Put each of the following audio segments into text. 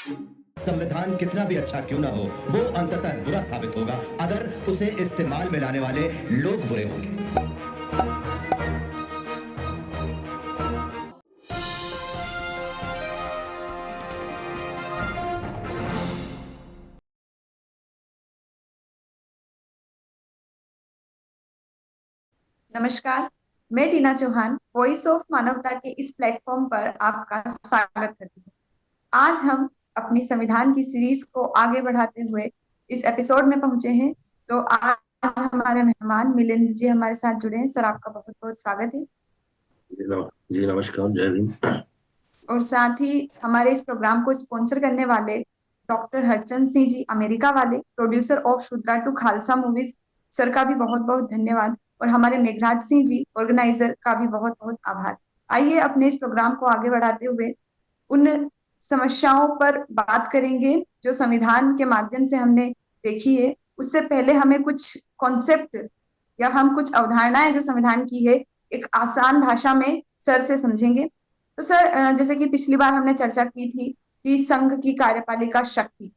संविधान कितना भी अच्छा क्यों ना हो, वो अंततः बुरा साबित होगा अगर उसे इस्तेमाल में लाने वाले लोग बुरे होंगे। नमस्कार। मैं टीना चौहान वॉइस ऑफ मानवता के इस प्लेटफॉर्म पर आपका स्वागत करती हूँ। आज हम अपनी संविधान की सीरीज को आगे बढ़ाते हुए इस एपिसोड में पहुंचे हैं। तो आज हमारे मेहमान मिलिंद जी हमारे साथ जुड़े हैं। सर, आपका बहुत बहुत स्वागत है। जी नमस्कार, जय हिंद। और साथ ही हमारे इस प्रोग्राम को स्पॉन्सर करने वाले डॉक्टर हरचंद सिंह जी, अमेरिका वाले, producer of Shudra to Khalsa movies, sir का भी बहुत बहुत धन्यवाद। और हमारे मेघराज सिंह जी, ऑर्गेनाइजर, का भी बहुत बहुत आभार। आइए अपने इस प्रोग्राम को आगे बढ़ाते हुए उन समस्याओं पर बात करेंगे जो संविधान के माध्यम से हमने देखी है। उससे पहले हमें कुछ कॉन्सेप्ट या हम कुछ अवधारणाएं जो संविधान की है एक आसान भाषा में सर से समझेंगे। तो सर, जैसे कि पिछली बार हमने चर्चा की थी कि संघ की कार्यपालिका शक्ति,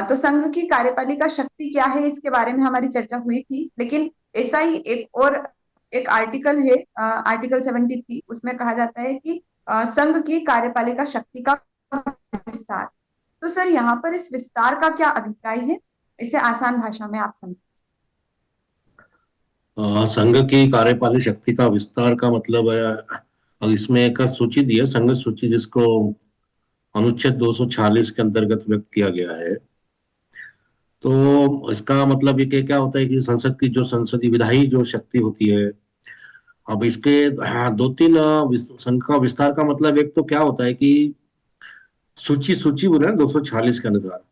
तो संघ की कार्यपालिका शक्ति क्या है इसके बारे में हमारी चर्चा हुई थी। लेकिन ऐसा ही एक आर्टिकल है, आर्टिकल 73, उसमें कहा जाता है कि संघ की कार्यपालिका शक्ति का विस्तार। तो सर, यहाँ पर इस विस्तार का क्या अभिप्राय है, इसे आसान भाषा में आप समझें। संघ की कार्यपालिक शक्ति का विस्तार का मतलब है, इसमें एक सूची दी है, संघ सूची, जिसको अनुच्छेद 246 के अंतर्गत व्यक्त किया गया है। तो इसका मतलब ये कि क्या होता है कि संसद की जो संसदीय विधायी जो शक्ति होती है, अब इसके दो तीन संघ का विस्तार का मतलब, एक तो क्या होता है कि सूची सूची बोले 246 के अनुसार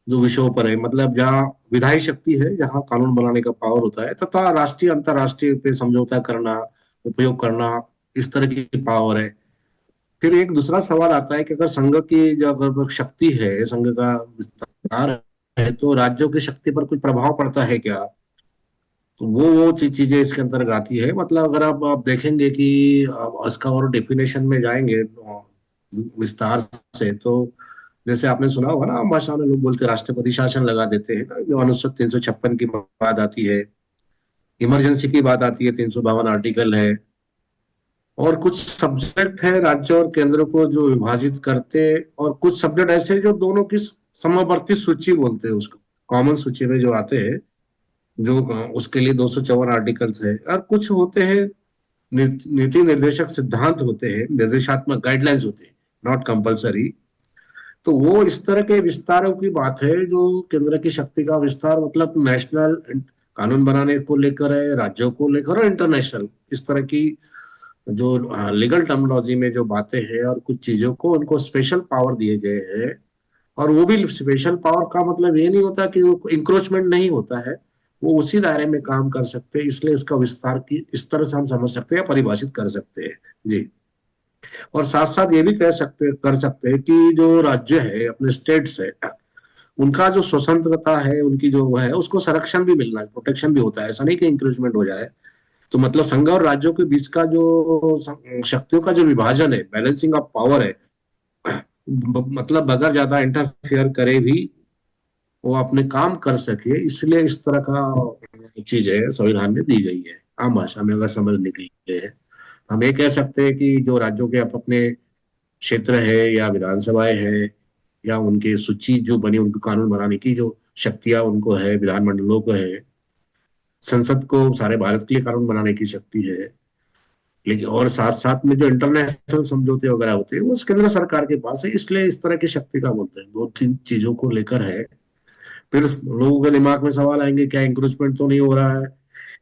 जो विषयों पर है, मतलब जहाँ विधायी शक्ति है, जहाँ कानून बनाने का पावर होता है, तथा राष्ट्रीय अंतर्राष्ट्रीय पे समझौता करना, उपयोग करना, इस तरह की पावर है। फिर एक दूसरा सवाल आता है कि अगर संघ की जो अगर शक्ति है, संघ का विस्तार है, तो राज्यों की शक्ति पर कुछ प्रभाव पड़ता है क्या? तो वो चीजें इसके अंतर्गत आती है। मतलब अगर आप देखेंगे कि आप इसका और डेफिनेशन में जाएंगे विस्तार से, तो जैसे आपने सुना होगा ना, आम भाषा में लोग बोलते हैं राष्ट्रपति शासन लगा देते हैं ना, जो अनुच्छेद 356 की बात आती है, इमरजेंसी की बात आती है, 352 आर्टिकल है, और कुछ सब्जेक्ट है राज्य और केंद्र को जो विभाजित करते, और कुछ सब्जेक्ट ऐसे जो दोनों की समवर्ती सूची बोलते हैं उसको, कॉमन सूची में जो आते हैं, जो उसके लिए 254 आर्टिकल्स है। और कुछ होते हैं नीति निर्देशक सिद्धांत होते हैं, निर्देशात्मक गाइडलाइंस होते हैं, नॉट कंपलसरी। तो वो इस तरह के विस्तारों की बात है, जो केंद्र की शक्ति का विस्तार, मतलब नेशनल कानून बनाने को लेकर है, राज्यों को लेकर, और इंटरनेशनल, इस तरह की जो लीगल टर्मिनोलॉजी में जो बातें हैं, और कुछ चीजों को उनको स्पेशल पावर दिए गए हैं। और वो भी स्पेशल पावर का मतलब ये नहीं होता कि वो इंक्रोचमेंट नहीं होता है, वो उसी दायरे में काम कर सकते हैं, इसलिए इसका विस्तार की इस तरह से हम समझ सकते हैं या परिभाषित कर सकते हैं। जी। और साथ साथ ये भी कर सकते हैं कि जो राज्य है, अपने स्टेट्स है, उनका जो स्वतंत्रता है, उनकी जो है, उसको संरक्षण भी मिलना है, प्रोटेक्शन भी होता है, ऐसा नहीं कि इंक्रोचमेंट हो जाए। तो मतलब संघ और राज्यों के बीच का जो शक्तियों का जो विभाजन है, बैलेंसिंग ऑफ पावर है, मतलब अगर ज्यादा इंटरफेयर करे भी वो अपने काम कर सके, इसलिए इस तरह का चीज है संविधान में दी गई है। आम भाषा में अगर समझने के लिए हम ये कह सकते हैं कि जो राज्यों के अपने क्षेत्र है, या विधानसभाएं हैं, या उनके सूची जो बनी, उनको कानून बनाने की जो शक्तियां उनको है, विधानमंडलों को है, संसद को सारे भारत के लिए कानून बनाने की शक्ति है। लेकिन और साथ साथ में जो इंटरनेशनल समझौते वगैरह होते हैं, वो केंद्र सरकार के पास है, इसलिए इस तरह की शक्ति का बोलते हैं। दो तीन चीजों को लेकर है। फिर लोगों के दिमाग में सवाल आएंगे, क्या इंक्रोचमेंट तो नहीं हो रहा है,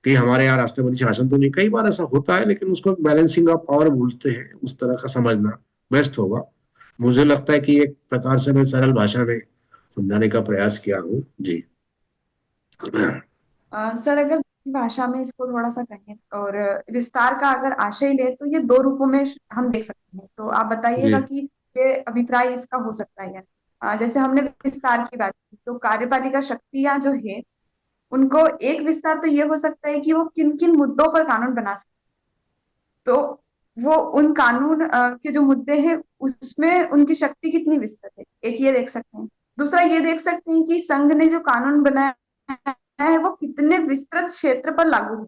कि हमारे यहाँ राष्ट्रपति शासन तो नहीं? कई बार ऐसा होता है, लेकिन उसको बैलेंसिंग ऑफ पावर बोलते हैं, उस तरह का समझना बेस्ट होगा। मुझे लगता है कि एक प्रकार से मैं सरल भाषा में समझाने का प्रयास किया हूँ। जी। सर, अगर भाषा में इसको थोड़ा सा कहें और विस्तार का अगर आशय ले तो ये दो रूपों में हम देख सकते हैं। तो आप जी। बताइएगा कि ये अभिप्राय इसका हो सकता है। जैसे हमने विस्तार की बात की, तो कार्यपालिका शक्तियां जो है उनको एक विस्तार तो ये हो सकता है कि वो किन किन मुद्दों पर कानून बना सकते। तो वो उन कानून के जो मुद्दे हैं उसमें उनकी शक्ति कितनी विस्तृत है, एक ये देख सकते हैं। दूसरा ये देख सकते हैं कि संघ ने जो कानून बनाया है वो कितने विस्तृत क्षेत्र पर लागू हुआ।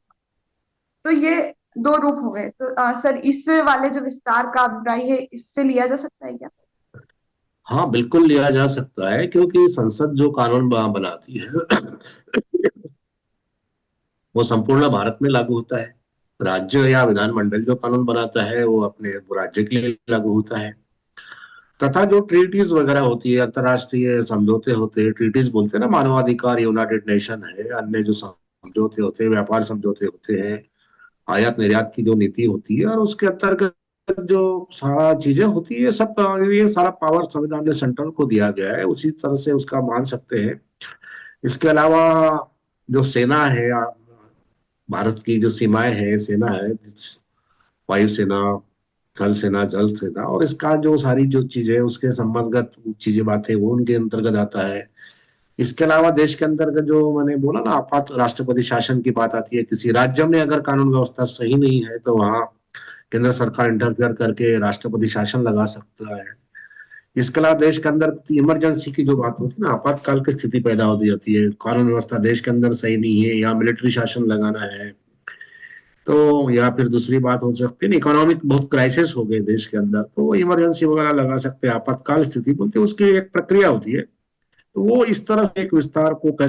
तो ये दो रूप हो गए। तो सर, इस वाले जो विस्तार का अभिप्राय है इससे लिया जा सकता है क्या? हाँ, बिल्कुल लिया जा सकता है, क्योंकि संसद जो कानून बनाती है वो संपूर्ण भारत में लागू होता है। राज्य या विधानमंडल जो कानून बनाता है वो अपने राज्य के लिए लागू होता है। तथा जो ट्रीटीज वगैरह होती है, अंतर्राष्ट्रीय समझौते होते हैं, ट्रीटीज बोलते हैं ना, मानवाधिकार, यूनाइटेड नेशन है, अन्य जो समझौते होते हैं, व्यापार समझौते होते हैं, आयात निर्यात की जो नीति होती है, और उसके अंतर्गत जो सारा चीजें होती है, सब ये सारा पावर संविधान ने सेंट्रल को दिया गया है, उसी तरह से उसका मान सकते हैं। इसके अलावा जो सेना है, भारत की जो सीमाएं है, सेना है, वायुसेना, थल सेना, जल सेना, और इसका जो सारी जो चीजें है उसके संबंधगत चीजें बातें वो उनके अंतर्गत आता है। इसके अलावा देश के अंतर्गत जो मैंने बोला ना, आपात राष्ट्रपति शासन की बात आती है। किसी राज्य में अगर कानून व्यवस्था सही नहीं है तो वहाँ केंद्र सरकार इंटरफेयर करके राष्ट्रपति शासन लगा सकता है। इसके अलावा देश के अंदर इमरजेंसी की जो बात होती है ना, आपातकाल की स्थिति पैदा होती जाती है, कानून व्यवस्था देश के अंदर सही नहीं है या मिलिट्री शासन लगाना है, तो या फिर दूसरी बात हो सकती है, इकोनॉमिक बहुत क्राइसिस हो गए देश के अंदर, तो वो इमरजेंसी वगैरह लगा सकते हैं, आपातकाल स्थिति बोलते हैं, उसकी एक प्रक्रिया होती है। तो वो इस तरह से एक विस्तार को कह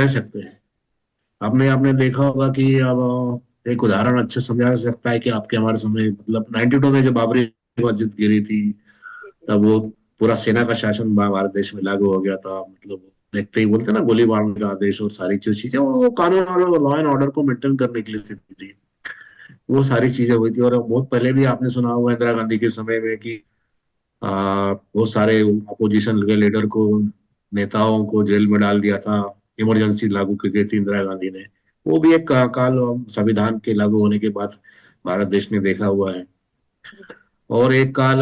सकते हैं। आपने आपने देखा होगा कि अब एक उदाहरण अच्छे समझा जा सकता है कि आपके हमारे समय, मतलब 92 में जब बाबरी मस्जिद गिरी थी, तब वो पूरा सेना का शासन भारत देश में लागू हो गया था। मतलब देखते ही बोलते हैं ना, गोली मारने का आदेश और सारी जो चीजें, वो कानून और लॉ एंड ऑर्डर को मेंटेन करने के लिए थी। वो सारी चीजें हुई थी। और बहुत पहले भी आपने सुना होगा इंदिरा गांधी के समय में कि बहुत सारे अपोजिशन के लीडर को, नेताओं को जेल में डाल दिया था। इमरजेंसी लागू की गई थी इंदिरा गांधी ने। वो भी एक काल संविधान के लागू होने के बाद भारत देश ने देखा हुआ है। जी। और एक काल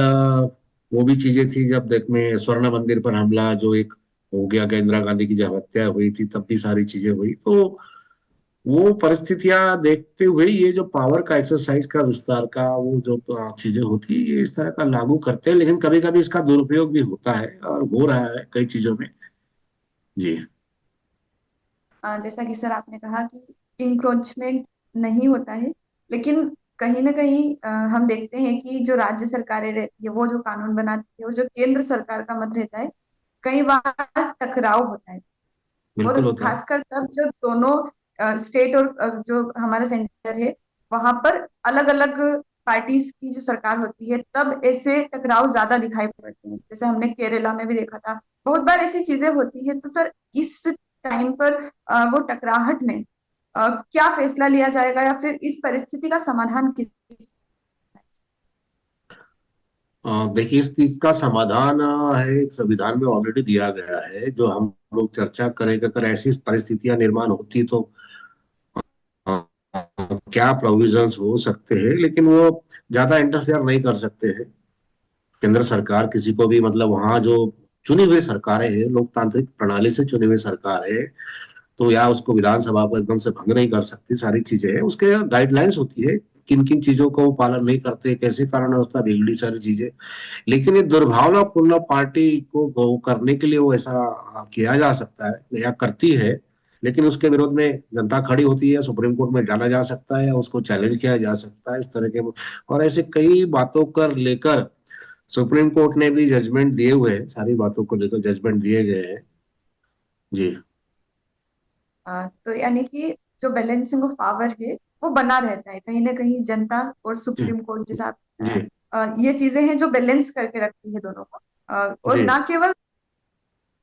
वो भी चीजें थी जब देख में स्वर्ण मंदिर पर हमला जो एक हो गया, कि इंदिरा गांधी की जब हत्या हुई थी तब भी सारी चीजें हुई। तो वो परिस्थितियां देखते हुए ये जो पावर का एक्सरसाइज का विस्तार का वो जो चीजें होती है, ये इस तरह का लागू करते हैं, लेकिन कभी कभी इसका दुरुपयोग भी होता है और हो रहा है कई चीजों में। जी। जैसा कि सर आपने कहा कि इंक्रोचमेंट नहीं होता है, लेकिन कहीं ना कहीं हम देखते हैं कि जो राज्य सरकारें रहती है वो जो कानून बनाती है और जो केंद्र सरकार का मत रहता है, कई बार टकराव होता है। और बिल्कुल होता है। खासकर तब जब दोनों स्टेट और जो हमारा सेंटर है वहां पर अलग अलग पार्टीज की जो सरकार होती है, तब ऐसे टकराव ज्यादा दिखाई पड़ते हैं। जैसे हमने केरला में भी देखा था, बहुत बार ऐसी चीजें होती है। तो सर, इस टाइम पर वो टकराहट में क्या फैसला लिया जाएगा या फिर इस परिस्थिति का समाधान किस? देखिए, इस चीज का समाधान है, एक संविधान में ऑलरेडी दिया गया है, जो हम लोग चर्चा करेंगे। अगर ऐसी परिस्थितियां निर्माण होती तो क्या प्रोविजंस हो सकते हैं, लेकिन वो ज्यादा इंटरफेयर नहीं कर सकते हैं केंद्र सरकार किसी को भी। मतलब वहाँ जो चुनी हुई सरकारें हैं, लोकतांत्रिक प्रणाली से चुनी हुई सरकार है, तो या उसको विधानसभा को एकदम से भंग नहीं कर सकती। सारी चीजें हैं, उसके गाइडलाइंस होती है, किन किन चीजों को वो पालन नहीं करते, कैसे कानून व्यवस्था बिगड़ी, सारी चीजें। लेकिन ये दुर्भावनापूर्ण पार्टी को वो करने के लिए वो ऐसा किया जा सकता है या करती है, लेकिन उसके विरोध में जनता खड़ी होती है, सुप्रीम कोर्ट में डाला जा सकता है या उसको चैलेंज किया जा सकता है, इस तरह के। और ऐसे कई बातों कर लेकर सुप्रीम कोर्ट ने भी जजमेंट दिए हुए हैं, सारी बातों को लेकर जजमेंट दिए गए हैं। जी। तो यानी कि जो बैलेंसिंग ऑफ पावर है वो बना रहता है कहीं ना कहीं, जनता और जी। सुप्रीम कोर्ट जैसा आप जी। बताया। ये चीजें हैं जो बैलेंस करके रखती है दोनों को। और जी। ना केवल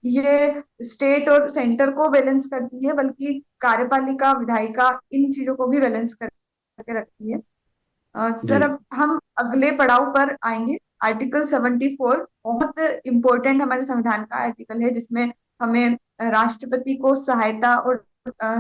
ये स्टेट और सेंटर को बैलेंस करती है, बल्कि कार्यपालिका, विधायिका, इन चीजों को भी बैलेंस करके रखती है। जी। सर, अब हम अगले पड़ाव पर आएंगे। आर्टिकल 74 बहुत इंपॉर्टेंट हमारे संविधान का आर्टिकल है, जिसमें हमें राष्ट्रपति को सहायता और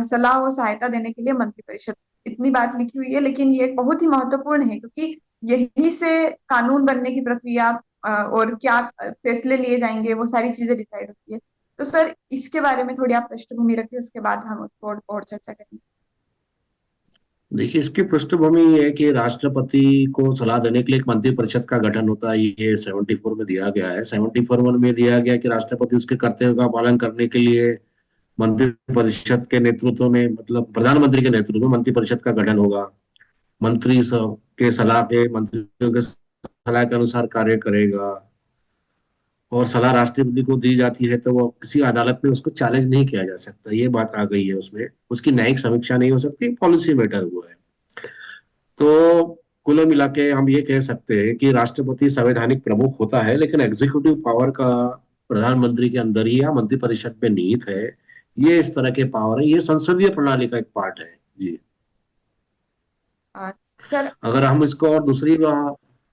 सलाह और सहायता देने के लिए मंत्रिपरिषद, इतनी बात लिखी हुई है। लेकिन ये बहुत ही महत्वपूर्ण है, क्योंकि यही से कानून बनने की प्रक्रिया और क्या फैसले लिए जाएंगे वो सारी चीजें डिसाइड होती है। तो सर, इसके बारे में थोड़ी आप पृष्ठभूमि रखिए, उसके बाद हम उसको और चर्चा करेंगे। देखिए, इसकी पृष्ठभूमि ये है कि राष्ट्रपति को सलाह देने के लिए एक मंत्रिपरिषद का गठन होता है। ये 74 में दिया गया है। 74 में दिया गया कि राष्ट्रपति उसके कर्तव्यों का पालन करने के लिए मंत्रिपरिषद के नेतृत्व में, मतलब प्रधानमंत्री के नेतृत्व में मंत्रिपरिषद का गठन होगा। मंत्री सब के सलाह के मंत्रियों के सलाह के अनुसार कार्य करेगा, और सलाह राष्ट्रपति को दी जाती है तो वो किसी अदालत में उसको चैलेंज नहीं किया जा सकता। ये बात आ गई है उसमें। उसकी न्यायिक समीक्षा नहीं हो सकती, पॉलिसी मैटर हुआ है। तो कुल मिला के हम ये कह सकते हैं कि राष्ट्रपति संवैधानिक प्रमुख होता है, लेकिन एग्जीक्यूटिव पावर का प्रधानमंत्री के अंदर ही या मंत्रिपरिषद में निहित है। ये इस तरह के पावर है, ये संसदीय प्रणाली का एक पार्ट है जी। अ, सर अगर हम इसको और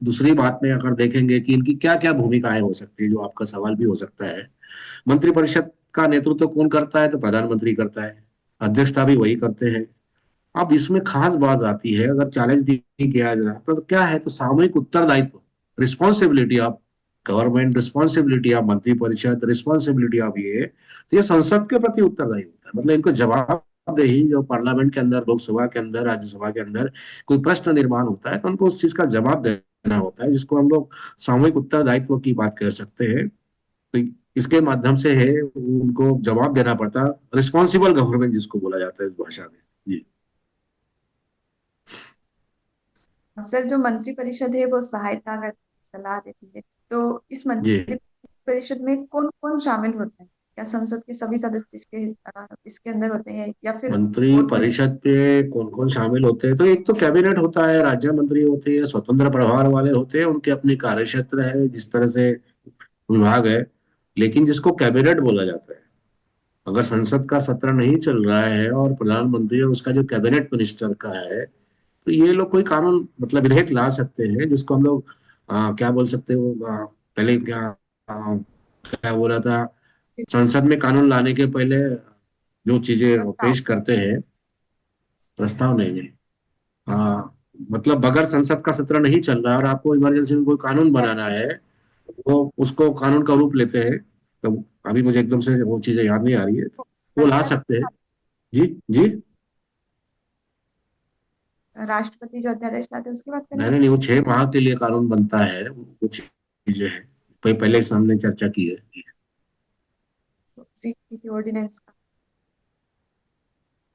दूसरी बात में अगर देखेंगे कि इनकी क्या क्या भूमिकाएं हो सकती है, जो आपका सवाल भी हो सकता है। मंत्रिपरिषद का नेतृत्व कौन करता है? तो प्रधानमंत्री करता है। अध्यक्षता भी वही करते हैं। अब इसमें खास बात आती है, अगर चैलेंज नहीं किया जाता तो क्या है, तो सामूहिक उत्तरदायित्व, responsibility of government, responsibility of मंत्रिपरिषद, रिस्पॉन्सिबिलिटी ऑफ ये, तो ये संसद के प्रति उत्तरदायी होता है। मतलब इनको जवाबदेही, जो पार्लियामेंट के अंदर, लोकसभा के अंदर, राज्यसभा के अंदर कोई प्रश्न निर्माण होता है तो उनको उस चीज का जवाब देना होता है, जिसको हम लोग सामूहिक उत्तरदायित्व की बात कर सकते हैं। तो इसके माध्यम से है उनको जवाब देना पड़ता है, रिस्पॉन्सिबल गवर्नमेंट जिसको बोला जाता है इस भाषा में जी। सर जो मंत्री परिषद है वो सहायता अगर सलाह देती है, तो इस जी, मंत्री परिषद में कौन कौन शामिल होता है? क्या संसद के सभी सदस्य इसके अंदर होते हैं या फिर मंत्री और कोई? परिषद पे कौन कौन शामिल होते हैं? तो एक तो कैबिनेट होता है, राज्य मंत्री होते हैं, स्वतंत्र प्रभार वाले होते हैं, उनके अपने कार्य क्षेत्र है, जिस तरह से विभाग है। लेकिन जिसको कैबिनेट बोला जाता है, अगर संसद का सत्र नहीं चल रहा है और प्रधानमंत्री और उसका जो कैबिनेट मिनिस्टर का है, तो ये लोग कोई कानून, मतलब विधेयक ला सकते हैं, जिसको हम लोग क्या बोल सकते हो, पहले क्या बोला था, संसद में कानून लाने के पहले जो चीजें प्रस्ताव। पेश करते हैं, प्रस्ताव नहीं है। हाँ, मतलब अगर संसद का सत्र नहीं चल रहा है और आपको इमरजेंसी में कोई कानून बनाना है, वो उसको कानून का रूप लेते हैं। तो अभी मुझे एकदम से वो चीजें याद नहीं आ रही है, तो वो ला सकते हैं। जी जी। राष्ट्रपति जो अध्यादेश लाते हैं उसकी बात करें? नहीं नहीं, वो 6 माह के लिए कानून बनता है, वो कुछ चीजें हैं, पहले से हमने चर्चा की है। सीट की ऑर्डिनेंस का।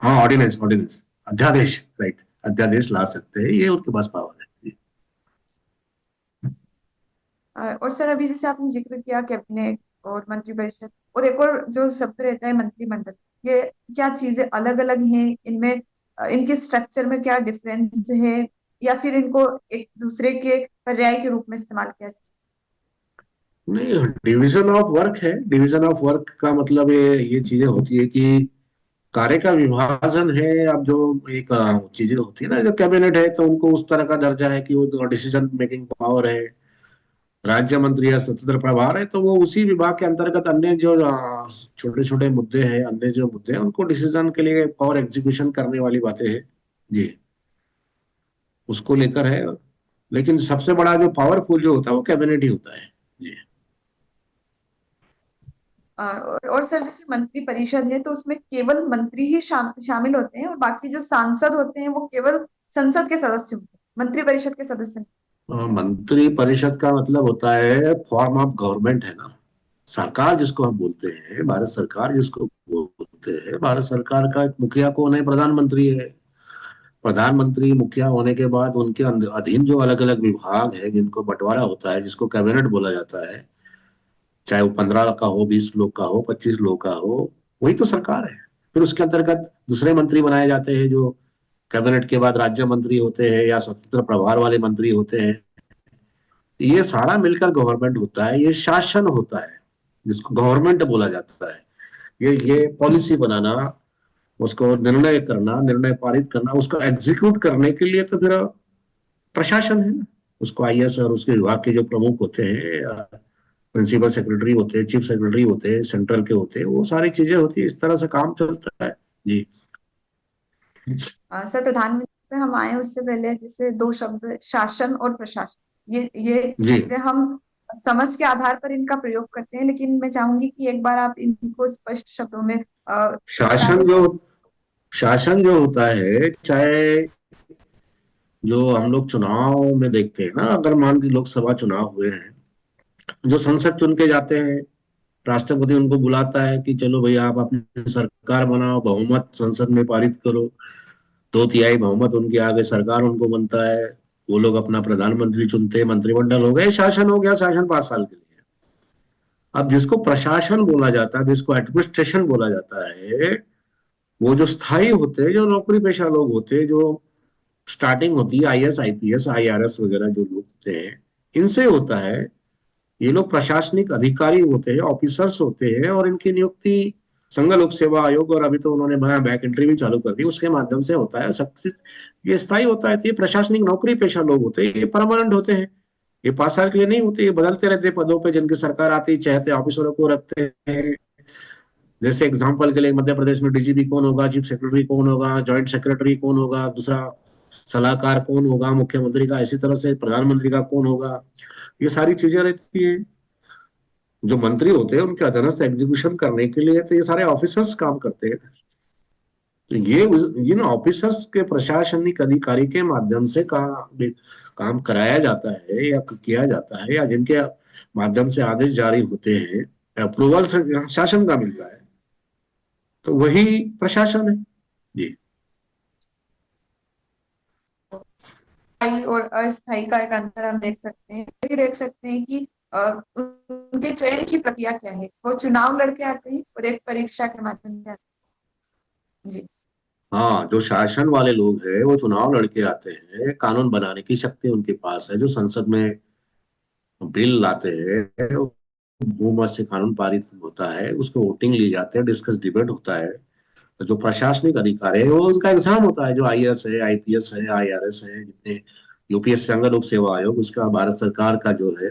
हाँ, ऑर्डिनेंस ऑर्डिनेंस, अध्यादेश, राइट, अध्यादेश ला सकते हैं, ये उनके पास पावर है जी। और सर अभी जैसे आपने जिक्र किया कैबिनेट और मंत्रिपरिषद, और एक और जो शब्द रहता है मंत्रिमंडल, ये क्या चीजें अलग अलग हैं इनमें? इनके स्ट्रक्चर में क्या डिफरेंस है, या फिर इनको एक दूसरे के पर्याय के रूप में इस्तेमाल किया जा सकता नहीं, डिवीजन ऑफ वर्क है। डिवीजन ऑफ वर्क का मतलब ये चीजें होती है कि कार्य का विभाजन है। अब जो एक चीजें होती है ना, जो कैबिनेट है तो उनको उस तरह का दर्जा है कि वो डिसीजन मेकिंग पावर है। राज्य मंत्री या स्वतंत्र प्रभार है तो वो उसी विभाग के अंतर्गत अन्य जो छोटे छोटे मुद्दे हैं, अन्य जो मुद्दे हैं, उनको डिसीजन के लिए पावर एग्जीक्यूशन करने वाली बातें हैं जी, उसको लेकर है। लेकिन सबसे बड़ा जो पावरफुल जो होता है वो कैबिनेट ही होता है जी। है? और सर जैसे मंत्री परिषद है तो उसमें केवल मंत्री ही शामिल होते हैं, और बाकी जो सांसद होते हैं वो केवल संसद के सदस्य होते हैं, मंत्री परिषद के सदस्य नहीं। मंत्री परिषद का मतलब होता है फॉर्म ऑफ गवर्नमेंट, है ना। सरकार जिसको हम बोलते हैं, भारत सरकार जिसको बोलते हैं, भारत सरकार का एक मुखिया कौन है? प्रधानमंत्री है। प्रधानमंत्री मुखिया होने के बाद उनके अधीन जो अलग अलग विभाग है, जिनको बंटवारा होता है, जिसको कैबिनेट बोला जाता है, चाहे वो 15 का हो, 20 लोग का हो, 25 लोग का हो, वही तो सरकार है। फिर उसके अंतर्गत दूसरे मंत्री बनाए जाते हैं, जो कैबिनेट के बाद राज्य मंत्री होते हैं या स्वतंत्र प्रभार वाले मंत्री होते हैं। ये सारा मिलकर गवर्नमेंट होता है, ये शासन होता है, जिसको गवर्नमेंट बोला जाता है। ये पॉलिसी बनाना, उसको निर्णय करना, निर्णय पारित करना, उसको एग्जीक्यूट करने के लिए तो फिर प्रशासन है ना। उसको आईएएस और उसके विभाग के जो प्रमुख होते हैं, प्रिंसिपल सेक्रेटरी होते हैं, चीफ सेक्रेटरी होते हैं, सेंट्रल के होते हैं, वो सारी चीजें होती है, इस तरह से काम चलता है जी। सर प्रधानमंत्री पे हम आए उससे पहले जैसे दो शब्द शासन और प्रशासन, ये जी, चीजें हम समझ के आधार पर इनका प्रयोग करते हैं, लेकिन मैं चाहूंगी कि एक बार आप इनको स्पष्ट शब्दों में शासन विस्तार। जो शासन जो होता है, चाहे जो हम लोग चुनाव में देखते हैं ना, अगर मान के लोकसभा चुनाव हुए हैं, जो संसद चुन के जाते हैं, राष्ट्रपति उनको बुलाता है कि चलो भैया आप अपनी सरकार बनाओ, बहुमत संसद में पारित करो, 2/3 बहुमत उनके आगे सरकार उनको बनता है, वो लोग अपना प्रधानमंत्री चुनते हैं, मंत्रिमंडल हो गए, शासन हो गया, शासन 5 साल के लिए। अब जिसको प्रशासन बोला जाता है, जिसको एडमिनिस्ट्रेशन बोला जाता है, वो जो स्थायी होते हैं, जो नौकरी पेशा लोग होते हैं, जो स्टार्टिंग होती है आईएएस आईपीएस आईआरएस वगैरह जो लोग होते हैं, इनसे होता है। ये लोग प्रशासनिक अधिकारी होते हैं, ऑफिसर्स होते हैं, और इनकी नियुक्ति संघ लोक सेवा आयोग, और अभी तो उन्होंने नया बैक एंट्री भी चालू कर दी, उसके माध्यम से होता है। सबसे ये स्थायी होता है, तो ये प्रशासनिक नौकरी पेशा लोग होते हैं, ये परमानेंट होते हैं, ये 5 साल के लिए नहीं होते, ये बदलते रहते हैं पदों पे, जिनकी सरकार आती चाहते ऑफिसरों को रखते हैं। जैसे एग्जाम्पल के लिए मध्य प्रदेश में डीजीपी कौन होगा, चीफ सेक्रेटरी कौन होगा, जॉइंट सेक्रेटरी कौन होगा, दूसरा सलाहकार कौन होगा मुख्यमंत्री का, इसी तरह से प्रधानमंत्री का कौन होगा, ये सारी चीजें रहती है। जो मंत्री होते हैं उनके अधीनस्थ एग्जीक्यूशन करने के लिए तो ये सारे ऑफिसर्स काम करते हैं। तो ये जिन ऑफिसर्स के प्रशासनिक अधिकारी के माध्यम से काम कराया जाता है या किया जाता है, या जिनके माध्यम से आदेश जारी होते हैं, अप्रूवल शासन का मिलता है, तो वही प्रशासन है जी। स्थायी और अस्थायी का एक अंतर हम देख सकते हैं। ये देख सकते हैं कि उनके चयन की प्रक्रिया क्या है। वो चुनाव लड़के आते हैं और एक परीक्षा के माध्यम से आते हैं। जी हाँ, जो शासन वाले लोग हैं वो चुनाव लड़के आते हैं, कानून बनाने की शक्ति उनके पास है, जो संसद में बिल लाते हैं, बहुमत से कानून पारित होता है, उसको वोटिंग ली जाती है, डिस्कस डिबेट होता है। तो जो प्रशासनिक अधिकारी है वो उसका एग्जाम होता है, जो आईएएस है, आईपीएस है, आईआरएस है, जितने यूपीएस संघ लोक सेवा आयोग, उसका भारत सरकार का जो है,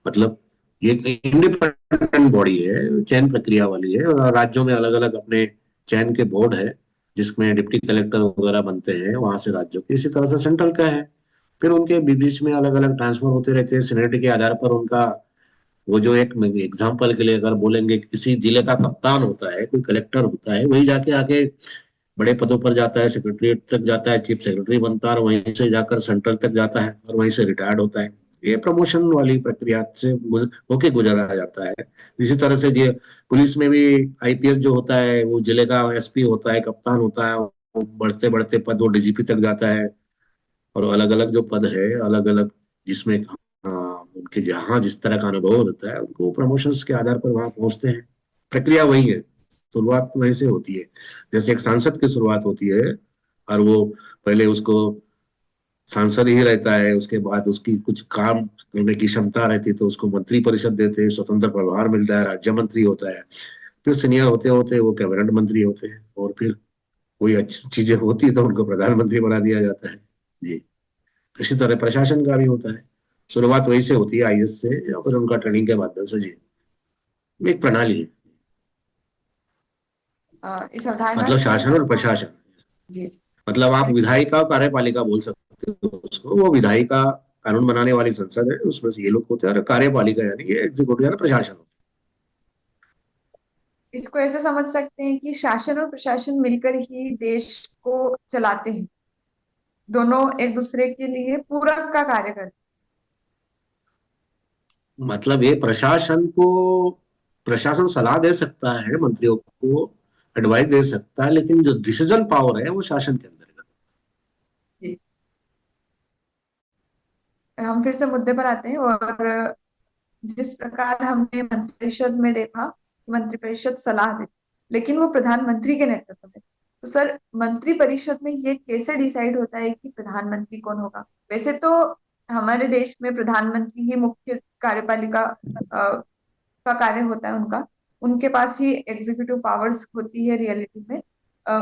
मतलब ये इंडिपेंडेंट बॉडी है, चयन प्रक्रिया वाली है, और राज्यों में अलग अलग अपने चयन के बोर्ड है, जिसमें डिप्टी कलेक्टर वगैरह बनते हैं वहां से राज्यों के, इसी तरह से सेंट्रल का है। फिर उनके बीच में अलग अलग ट्रांसफर होते रहते हैं, सीनियरिटी के आधार पर उनका, वो जो एक एग्जाम्पल के लिए अगर बोलेंगे, किसी जिले का कप्तान होता है, कोई कलेक्टर होता है, वही जाके आके बड़े पदों पर जाता है, सेक्रेटरीट तक जाता है, चीफ सेक्रेटरी बनता है, और वहीं से जाकर सेंट्रल तक जाता है, और वहीं से रिटायर्ड होता है। ये प्रमोशन वाली प्रक्रिया से होके गुजरा जाता है। इसी तरह से ये पुलिस में भी आईपीएस जो होता है, वो जिले का एसपी होता है, कप्तान होता है, वो बढ़ते बढ़ते पद वो डीजीपी तक जाता है। और अलग अलग जो पद है, अलग अलग जिसमें उनके जहाँ जिस तरह का अनुभव होता है, उनको प्रमोशंस के आधार पर वहां पहुंचते हैं। प्रक्रिया वही है, शुरुआत वहीं से होती है। जैसे एक सांसद की शुरुआत होती है, और वो पहले उसको सांसद ही रहता है, उसके बाद उसकी कुछ काम करने की क्षमता रहती है तो उसको मंत्री परिषद देते हैं, स्वतंत्र प्रभार मिलता है, राज्य मंत्री होता है। फिर सीनियर होते होते वो कैबिनेट मंत्री होते हैं, और फिर कोई अच्छी चीजें होती है तो उनको प्रधानमंत्री बना दिया जाता है जी। इसी तरह प्रशासन का भी होता है, शुरुआत वही से होती है, आईएएस से, या फिर उनका ट्रेनिंग के माध्यम से जी। एक प्रणाली है, इस अवधारणा मतलब से शासन और प्रशासन। जी जी मतलब आप विधायिका और कार्यपालिका बोल सकते हो उसको। वो विधायिका कानून बनाने वाली संसद है, उसमें से ये लोग होते हैं, और कार्यपालिका यानी ये एग्जीक्यूटिव यानी प्रशासन। इसको ऐसे समझ सकते हैं कि शासन और प्रशासन मिलकर ही देश को चलाते हैं। दोनों एक दूसरे के लिए पूरक का कार्य करते मतलब ये प्रशासन सलाह दे सकता है, मंत्रियों को एडवाइस दे सकता है, लेकिन जो डिसीजन पावर है वो शासन के अंदर है। हैं। हम फिर से मुद्दे पर आते हैं और जिस प्रकार हमने मंत्रिपरिषद में देखा, मंत्रिपरिषद सलाह देती, लेकिन वो प्रधानमंत्री के नेतृत्व में। तो सर, मंत्रिपरिषद में ये कैसे डिसाइड होता है कि प्रधानमंत्री कौन होगा? वैसे तो हमारे देश में प्रधानमंत्री ही मुख्य कार्यपालिका का कार्य होता है उनका। उनके पास ही एग्जीक्यूटिव पावर्स होती है रियलिटी में।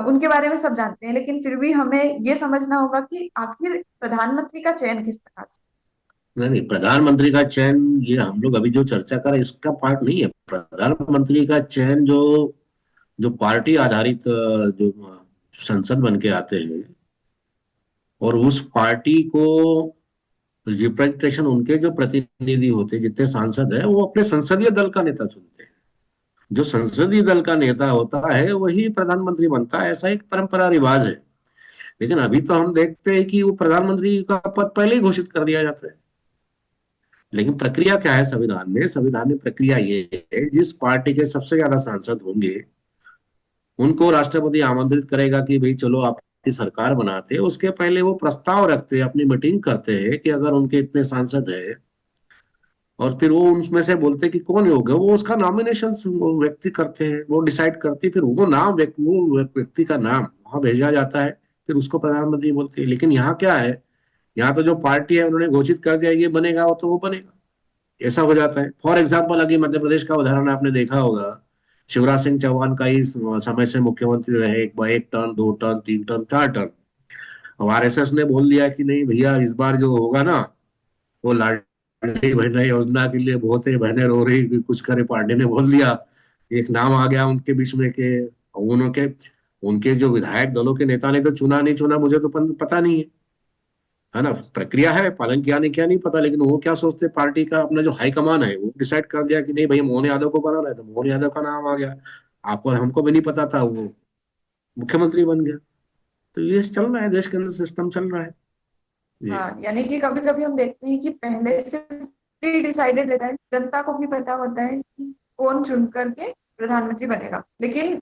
उनके बारे में सब जानते हैं, लेकिन फिर भी हमें ये समझना होगा कि आखिर प्रधानमंत्री का चयन किस प्रकार से। नहीं नहीं, प्रधानमंत्री का चयन ये हम लोग अभी जो चर्चा कर रहे हैं इसका पार्ट नहीं है। प्रधानमंत्री का चयन जो जो पार्टी आधारित जो संसद बन के आते हैं, और उस पार्टी को रिप्रेजेंटेशन, उनके जो प्रतिनिधि होते हैं, जितने सांसद है, वो अपने संसदीय दल का नेता चुनते हैं। जो संसदीय दल का नेता होता है वही प्रधानमंत्री बनता है, ऐसा एक परंपरा रिवाज है। लेकिन अभी तो हम देखते हैं कि वो प्रधानमंत्री का पद पहले ही घोषित कर दिया जाता है। लेकिन प्रक्रिया क्या है संविधान में? संविधान में प्रक्रिया ये है, जिस पार्टी के सबसे ज्यादा सांसद होंगे उनको राष्ट्रपति आमंत्रित करेगा कि भाई चलो आपकी सरकार बनाते हैं। उसके पहले वो प्रस्ताव रखते हैं, अपनी मीटिंग करते हैं कि अगर उनके इतने सांसद है, और फिर वो उनमें से बोलते हैं कि कौन योग्य है, वो उसका नॉमिनेशन व्यक्ति करते हैं, वो डिसाइड करते हैं, फिर वो नाम वो व्यक्ति का नाम वहां भेजा जाता है, फिर उसको प्रधानमंत्री बोलते हैं। लेकिन यहाँ क्या है, यहाँ तो जो पार्टी है उन्होंने घोषित कर दिया ये बनेगा, वो तो वो बनेगा, ऐसा हो जाता है। फॉर एग्जाम्पल अभी मध्य प्रदेश का उदाहरण आपने देखा होगा, शिवराज सिंह चौहान का ही समय से मुख्यमंत्री रहे, एक टर्न, दो टर्न, तीन टर्न, चार टर्न। अब आरएसएस ने बोल दिया कि नहीं भैया, इस बार जो होगा ना, वो लाडली बहना योजना के लिए बहुत ही बहनें रो रही कि कुछ करे, पार्टी ने बोल दिया। एक नाम आ गया उनके बीच में के उनके उनके जो विधायक दलों के नेता ने तो चुना नहीं चुना मुझे तो पता नहीं है ना। प्रक्रिया है, पालन किया नहीं किया नहीं पता, लेकिन वो क्या सोचते, पार्टी का अपना जो हाईकमान है वो डिसाइड कर दिया कि नहीं भाई मोहन यादव को बनाना है, तो मोहन यादव का नाम आ गया। आपको और हमको भी नहीं पता था, वो मुख्यमंत्री बन गया। तो ये चल रहा है, देश के अंदर सिस्टम चल रहा है ये। हाँ, यानी कि कभी कभी हम देखते हैं कि पहले से प्री डिसाइडेड रहता है, जनता को भी पता होता है कि कौन चुन करके प्रधानमंत्री बनेगा। लेकिन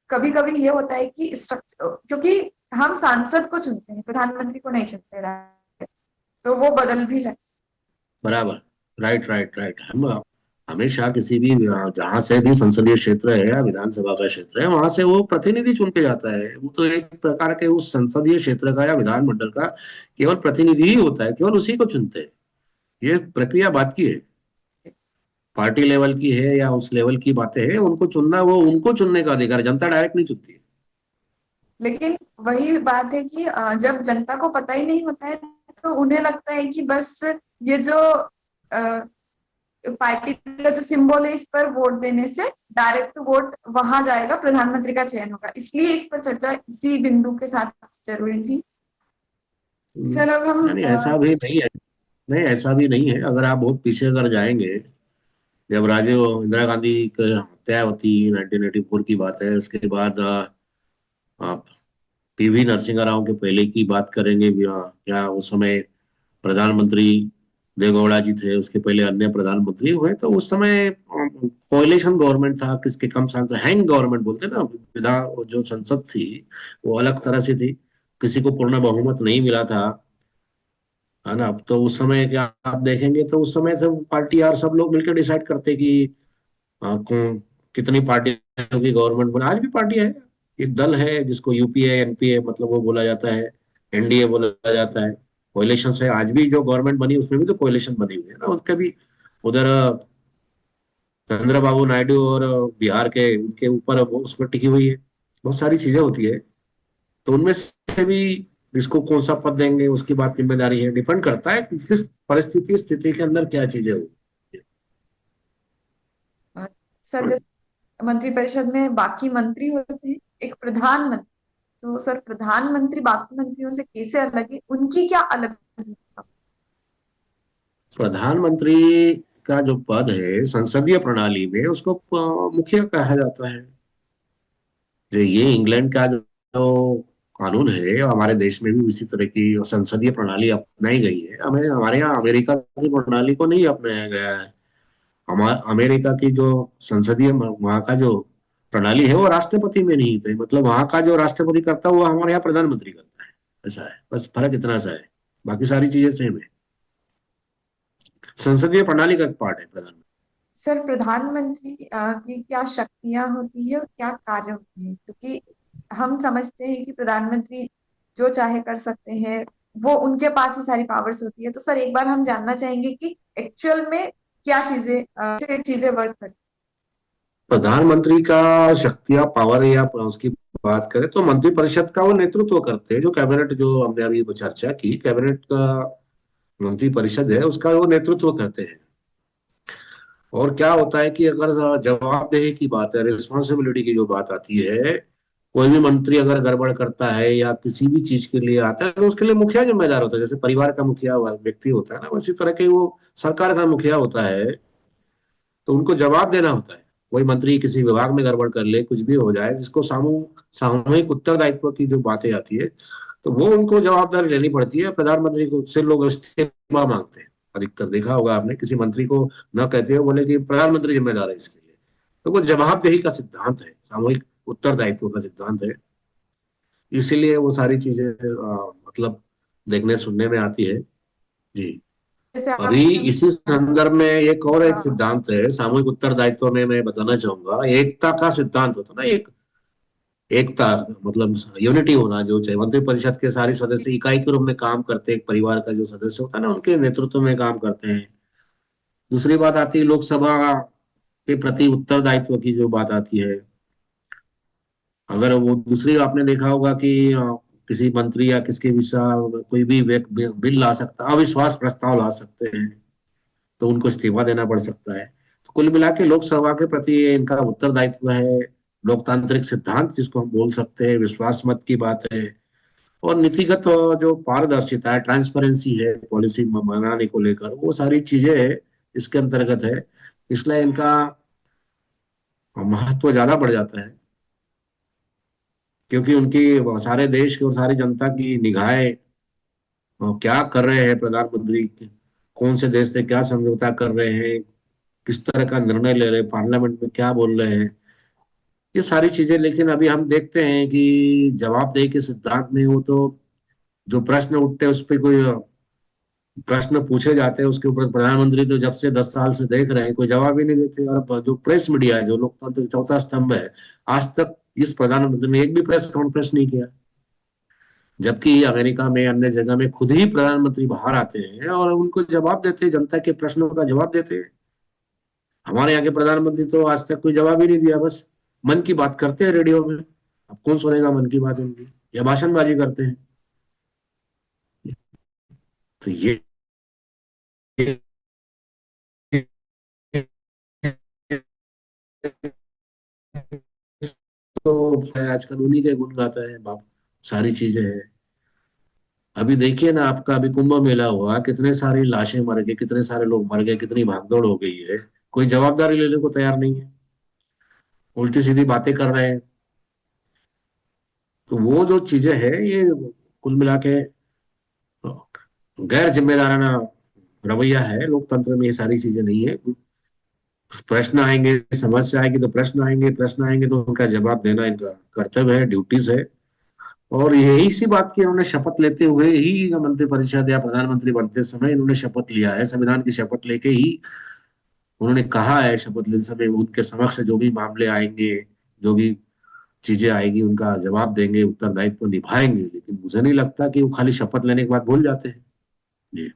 कभी कभी ये होता है कि स्ट्रक्चर, क्योंकि हम सांसद को चुनते हैं, प्रधानमंत्री को नहीं चुनते, तो वो बदल भी जाए। बराबर, राइट राइट राइट। हम हमेशा किसी भी जहां से भी संसदीय क्षेत्र है या विधानसभा का क्षेत्र है, वहां से वो प्रतिनिधि चुन के जाता है। वो तो एक प्रकार के उस संसदीय क्षेत्र का या विधानमंडल का केवल प्रतिनिधि ही होता है, केवल उसी को चुनते हैं। ये प्रक्रिया बात की है, पार्टी लेवल की है या उस लेवल की बातें हैं, उनको चुनना, वो उनको चुनने का अधिकार है, जनता डायरेक्ट नहीं चुनती है। लेकिन वही बात है कि जब जनता को पता ही नहीं होता है, तो उन्हें लगता है कि बस ये जो पार्टी का जो सिंबल है, इस पर वोट देने से डायरेक्ट वोट वहां जाएगा, प्रधानमंत्री का चयन होगा। इसलिए इस पर चर्चा इसी बिंदु के साथ जरूरी थी। सर, अब हम यानी ऐसा भी नहीं है, नहीं ऐसा भी नहीं है। अगर आप बहुत पीछे अगर जाएंगे, जब राजीव इंदिरा गांधी की हत्या होती 1984 की बात है, उसके बाद आप पीवी नरसिंह राव के पहले की बात करेंगे भी, क्या उस समय प्रधानमंत्री देवेगौड़ा जी थे, उसके पहले अन्य प्रधानमंत्री हुए, तो उस समय कोalition गवर्नमेंट था, किसके कम सांसद, हैंग गवर्नमेंट बोलते हैं ना, जो संसद थी वो अलग तरह से थी, किसी को पूर्ण बहुमत नहीं मिला था, है ना। अब तो उस समय क्या आप देखेंगे, तो उस समय सब पार्टी यार सब लोग मिलकर डिसाइड करते कि कौन कितनी पार्टियों की गवर्नमेंट बना। आज भी पार्टी है, एक दल है जिसको यूपीए एनपीए मतलब वो बोला जाता है, एनडीए बोला जाता है। कोalition से आज भी जो गवर्नमेंट बनी उसमें भी तो कोalition बनी हुई है ना, उसके भी उधर चंद्रबाबू नायडू और बिहार के उनके ऊपर वो उस पर टिकी हुई है, बहुत सारी चीजें होती है। तो उनमें से भी जिसको कौन सा पद देंगे उसकी बात, जिम्मेदारी है, डिपेंड करता है कि किस परिस्थिति स्थिति के अंदर क्या चीजें हो। सर, जैसे मंत्रिपरिषद में बाकी मंत्री होते हैं, एक प्रधानमंत्री, तो सर प्रधानमंत्री बाकी मंत्रियों से कैसे अलग है, उनकी क्या अलग भूमिका? प्रधानमंत्री का जो पद है संसदीय प्रणाली में, उसको मुखिया कहा जाता है। जो ये इंग्लैंड का जो कानून है, और हमारे देश में भी इसी तरह की संसदीय प्रणाली अपनाई गई है। हमें हमारे यहाँ अमेरिका की प्रणाली को नहीं अपनाया गया है। हमारा अमेरिका की जो संसदीय वहाँ का जो प्रणाली है वो राष्ट्रपति में नहीं थे, मतलब वहाँ का जो राष्ट्रपति करता है वो हमारे यहाँ प्रधानमंत्री करता है, ऐसा है, बस फर्क इतना सा है, बाकी सारी चीजें सेम है। संसदीय प्रणाली का एक पार्ट है प्रधानमंत्री। सर, प्रधानमंत्री की क्या शक्तियां होती है और क्या कार्य होते हैं? क्योंकि हम समझते हैं कि प्रधानमंत्री जो चाहे कर सकते हैं, वो उनके पास ही सारी पावर्स होती है। तो सर, एक बार हम जानना चाहेंगे कि एक्चुअल में क्या चीजें वर्क करती प्रधानमंत्री का शक्तियां, पावर या उसकी बात करें तो मंत्रिपरिषद का वो नेतृत्व करते हैं। जो कैबिनेट, जो हमने अभी चर्चा की, कैबिनेट का मंत्रिपरिषद है उसका वो नेतृत्व करते हैं। और क्या होता है कि अगर जवाबदेही की बात है, रिस्पॉन्सिबिलिटी की जो बात आती है, कोई भी मंत्री अगर गड़बड़ करता है या किसी भी चीज के लिए आता है तो उसके लिए मुखिया जिम्मेदार होता है। जैसे परिवार का मुखिया व्यक्ति होता है ना, उसी तरह के वो सरकार का मुखिया होता है, तो उनको जवाब देना होता है। कोई मंत्री किसी विभाग में गड़बड़ कर ले, कुछ भी हो जाए, जिसको सामूहिक उत्तरदायित्व की जो बातें आती है, तो वो उनको जवाबदारी लेनी पड़ती है। प्रधानमंत्री को से लोग इस्तीफा मांगते हैं, अधिकतर देखा होगा आपने, किसी मंत्री को न कहते हो, बोले कि प्रधानमंत्री जिम्मेदार है इसके लिए। तो वो जवाबदेही का सिद्धांत है, सामूहिक उत्तरदायित्व का सिद्धांत है। इसीलिए वो सारी चीजें मतलब देखने सुनने में आती है। जी। जैसे अभी आपने इसी संदर्भ में एक और एक अ, सिद्धांत है सामूहिक उत्तरदायित्व में, मैं बताना चाहूंगा, एकता का सिद्धांत होता है ना, एक एकता, मतलब यूनिटी होना, जो चाहे मंत्रि परिषद के सारे सदस्य इकाई के रूप में काम करते हैं, एक परिवार का जो सदस्य होता है ना, उनके नेतृत्व में काम करते हैं। दूसरी बात आती है लोकसभा के प्रति उत्तरदायित्व की जो बात आती है। अगर वो दूसरी आपने देखा होगा कि किसी मंत्री या किसके विषय कोई भी बिल ला सकता, अविश्वास प्रस्ताव ला सकते हैं, तो उनको इस्तीफा देना पड़ सकता है। तो कुल मिला के लोकसभा के प्रति ये इनका उत्तरदायित्व है, लोकतांत्रिक सिद्धांत जिसको हम बोल सकते हैं, विश्वास मत की बात है। और नीतिगत जो पारदर्शिता है, ट्रांसपेरेंसी है पॉलिसी बनाने को लेकर, वो सारी चीजें इसके अंतर्गत है। इसलिए इनका महत्व ज्यादा बढ़ जाता है, क्योंकि उनकी सारे देश की और सारी जनता की निगाहें क्या कर रहे हैं प्रधानमंत्री, कौन से देश से क्या समझौता कर रहे हैं, किस तरह का निर्णय ले रहे हैं, पार्लियामेंट में क्या बोल रहे हैं, ये सारी चीजें। लेकिन अभी हम देखते हैं कि जवाबदेही के सिद्धांत में वो तो जो प्रश्न उठते हैं उस पर कोई प्रश्न पूछे जाते हैं, उसके ऊपर प्रधानमंत्री तो जब से 10 साल से देख रहे हैं कोई जवाब ही नहीं देते। और अब जो प्रेस मीडिया है, जो लोकतंत्र का चौथा स्तंभ है, आज तक इस प्रधानमंत्री ने एक भी प्रेस कॉन्फ्रेंस नहीं किया। जबकि अमेरिका में, अन्य जगह में खुद ही प्रधानमंत्री बाहर आते हैं और उनको जवाब देते हैं, जनता के प्रश्नों का जवाब देते हैं। हमारे यहाँ के प्रधानमंत्री तो आज तक कोई जवाब ही नहीं दिया, बस मन की बात करते हैं रेडियो में। अब कौन सुनेगा मन की बात उनकी, या भाषणबाजी करते हैं। तो ये तो आजकल उन्हीं के गुण गाता है बाप, सारी चीजें हैं। अभी देखिए ना, आपका अभी कुंभ मेला हुआ, कितने सारी लाशें मर गई, कितने सारे लोग मर गए, कितनी भागदौड़ हो गई है, कोई जवाबदारी लेने को तैयार नहीं है, उल्टी सीधी बातें कर रहे हैं। तो वो जो चीजें हैं, ये कुल मिला के गैर जिम्मेदाराना रवैया है लोकतंत्र में। ये सारी चीजें नहीं है। प्रश्न आएंगे, समस्या आएगी तो प्रश्न आएंगे, प्रश्न आएंगे तो उनका जवाब देना इनका कर्तव्य है, ड्यूटीज है। और यही सी बात की इन्होंने शपथ लेते हुए ही, मंत्रिपरिषद या प्रधानमंत्री बनते समय इन्होंने शपथ लिया है, संविधान की शपथ लेके ही उन्होंने कहा है, शपथ लेते समय उनके समक्ष जो भी मामले आएंगे, जो भी चीजें आएगी, उनका जवाब देंगे, उत्तरदायित्व निभाएंगे। लेकिन मुझे नहीं लगता कि वो खाली शपथ लेने के बाद भूल जाते हैं। जी।